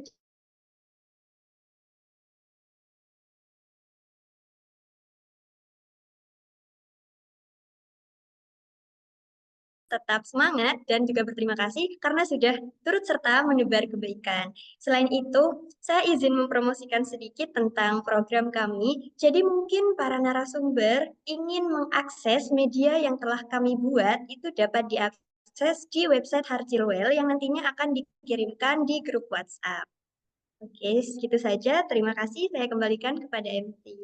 Tetap semangat dan juga berterima kasih karena sudah turut serta menebar kebaikan. Selain itu, saya izin mempromosikan sedikit tentang program kami. Jadi mungkin para narasumber ingin mengakses media yang telah kami buat, itu dapat diakses di website Harjilwel yang nantinya akan dikirimkan di grup WhatsApp. Oke, segitu saja. Terima kasih. Saya kembalikan kepada MC.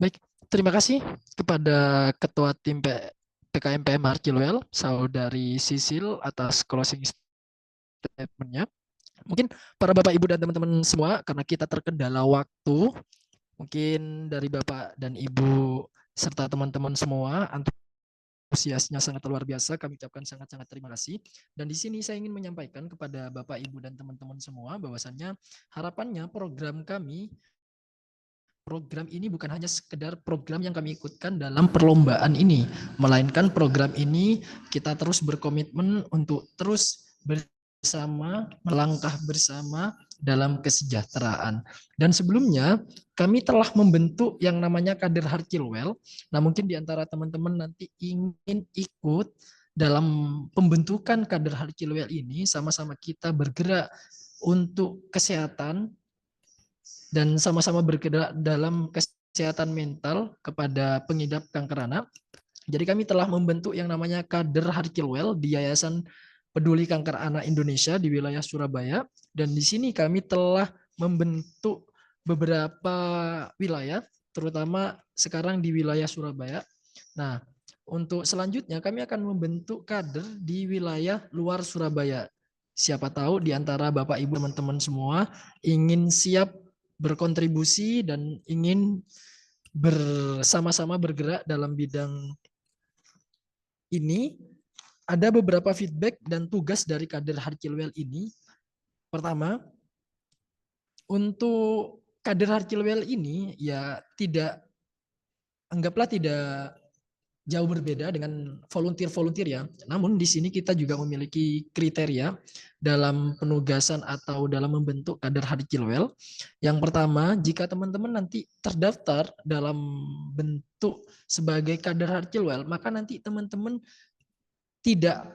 Baik, terima kasih kepada Ketua Tim PKMPM Harjilwel, Saudari Sisil, atas closing statement-nya. Mungkin para Bapak, Ibu, dan teman-teman semua, karena kita terkendala waktu, mungkin dari Bapak dan Ibu serta teman-teman semua, antusiasnya sangat luar biasa, kami ucapkan sangat-sangat terima kasih. Dan di sini saya ingin menyampaikan kepada Bapak, Ibu, dan teman-teman semua bahwasannya harapannya program ini bukan hanya sekedar program yang kami ikutkan dalam perlombaan ini, melainkan program ini kita terus berkomitmen untuk terus bersama, melangkah bersama dalam kesejahteraan. Dan sebelumnya kami telah membentuk yang namanya kader Harjilwel. Nah, mungkin di antara teman-teman nanti ingin ikut dalam pembentukan kader Harjilwel ini, sama-sama kita bergerak untuk kesehatan dan sama-sama bergerak dalam kesehatan mental kepada pengidap kanker anak. Jadi kami telah membentuk yang namanya kader Harjilwel di Yayasan Peduli Kanker Anak Indonesia di wilayah Surabaya, dan di sini kami telah membentuk beberapa wilayah, terutama sekarang di wilayah Surabaya. Nah, untuk selanjutnya kami akan membentuk kader di wilayah luar Surabaya. Siapa tahu di antara Bapak Ibu teman-teman semua ingin siap berkontribusi dan ingin bersama-sama bergerak dalam bidang ini. Ada beberapa feedback dan tugas dari kader Harjilwel ini. Pertama, untuk kader Harkilwel ini ya anggaplah tidak jauh berbeda dengan volunteer ya. Namun di sini kita juga memiliki kriteria dalam penugasan atau dalam membentuk kader Harkilwel. Yang pertama, jika teman-teman nanti terdaftar dalam bentuk sebagai kader Harkilwel, maka nanti teman-teman tidak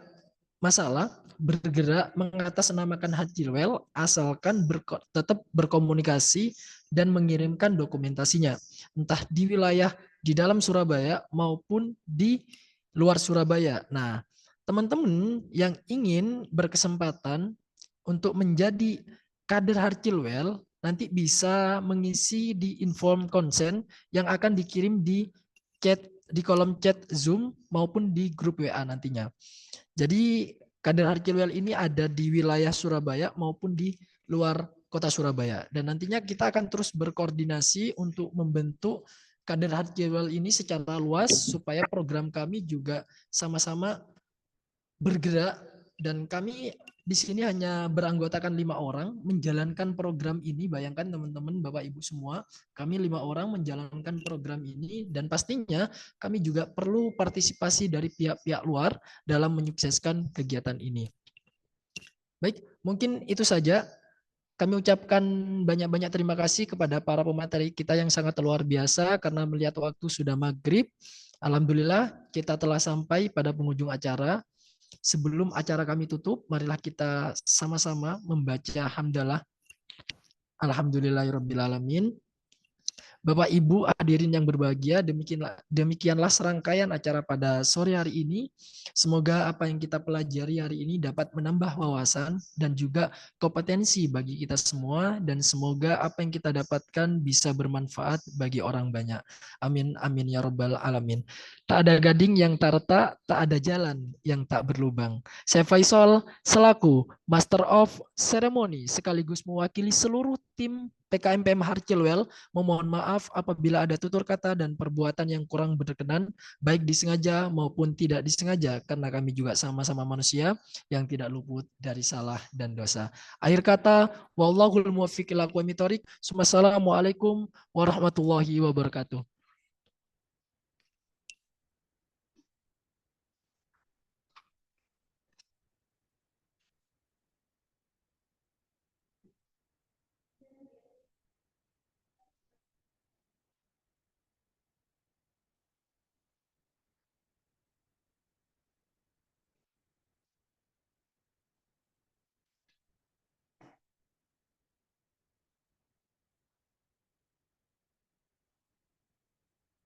masalah bergerak mengatasnamakan Harkilwel asalkan tetap berkomunikasi dan mengirimkan dokumentasinya, entah di wilayah di dalam Surabaya maupun di luar Surabaya. Nah, teman-teman yang ingin berkesempatan untuk menjadi kader Harkilwel nanti bisa mengisi di inform consent yang akan dikirim di kolom chat Zoom maupun di grup WA nantinya. Jadi kader Harkilwel ini ada di wilayah Surabaya maupun di luar kota Surabaya. Dan nantinya kita akan terus berkoordinasi untuk membentuk kader Harkilwel ini secara luas supaya program kami juga sama-sama bergerak. Dan kami di sini hanya beranggotakan 5 orang menjalankan program ini. Bayangkan teman-teman, Bapak Ibu semua, kami 5 orang menjalankan program ini dan pastinya kami juga perlu partisipasi dari pihak-pihak luar dalam menyukseskan kegiatan ini. Baik, mungkin itu saja. Kami ucapkan banyak-banyak terima kasih kepada para pemateri kita yang sangat luar biasa karena melihat waktu sudah maghrib. Alhamdulillah kita telah sampai pada penghujung acara. Sebelum acara kami tutup, marilah kita sama-sama membaca hamdalah. Alhamdulillahirrabbilalamin. Bapak Ibu hadirin yang berbahagia, demikianlah serangkaian acara pada sore hari ini. Semoga apa yang kita pelajari hari ini dapat menambah wawasan dan juga kompetensi bagi kita semua, dan semoga apa yang kita dapatkan bisa bermanfaat bagi orang banyak. Amin, amin ya rabbal alamin. Tak ada gading yang tak retak, tak ada jalan yang tak berlubang. Saya Faisal selaku Master of Ceremony sekaligus mewakili seluruh tim PKMPM Harkilwel memohon maaf apabila ada tutur kata dan perbuatan yang kurang berkenan, baik disengaja maupun tidak disengaja, karena kami juga sama-sama manusia yang tidak luput dari salah dan dosa. Akhir kata, wallahul muwaffiq ila aqwamit thoriq. Wassalamualaikum warahmatullahi wabarakatuh.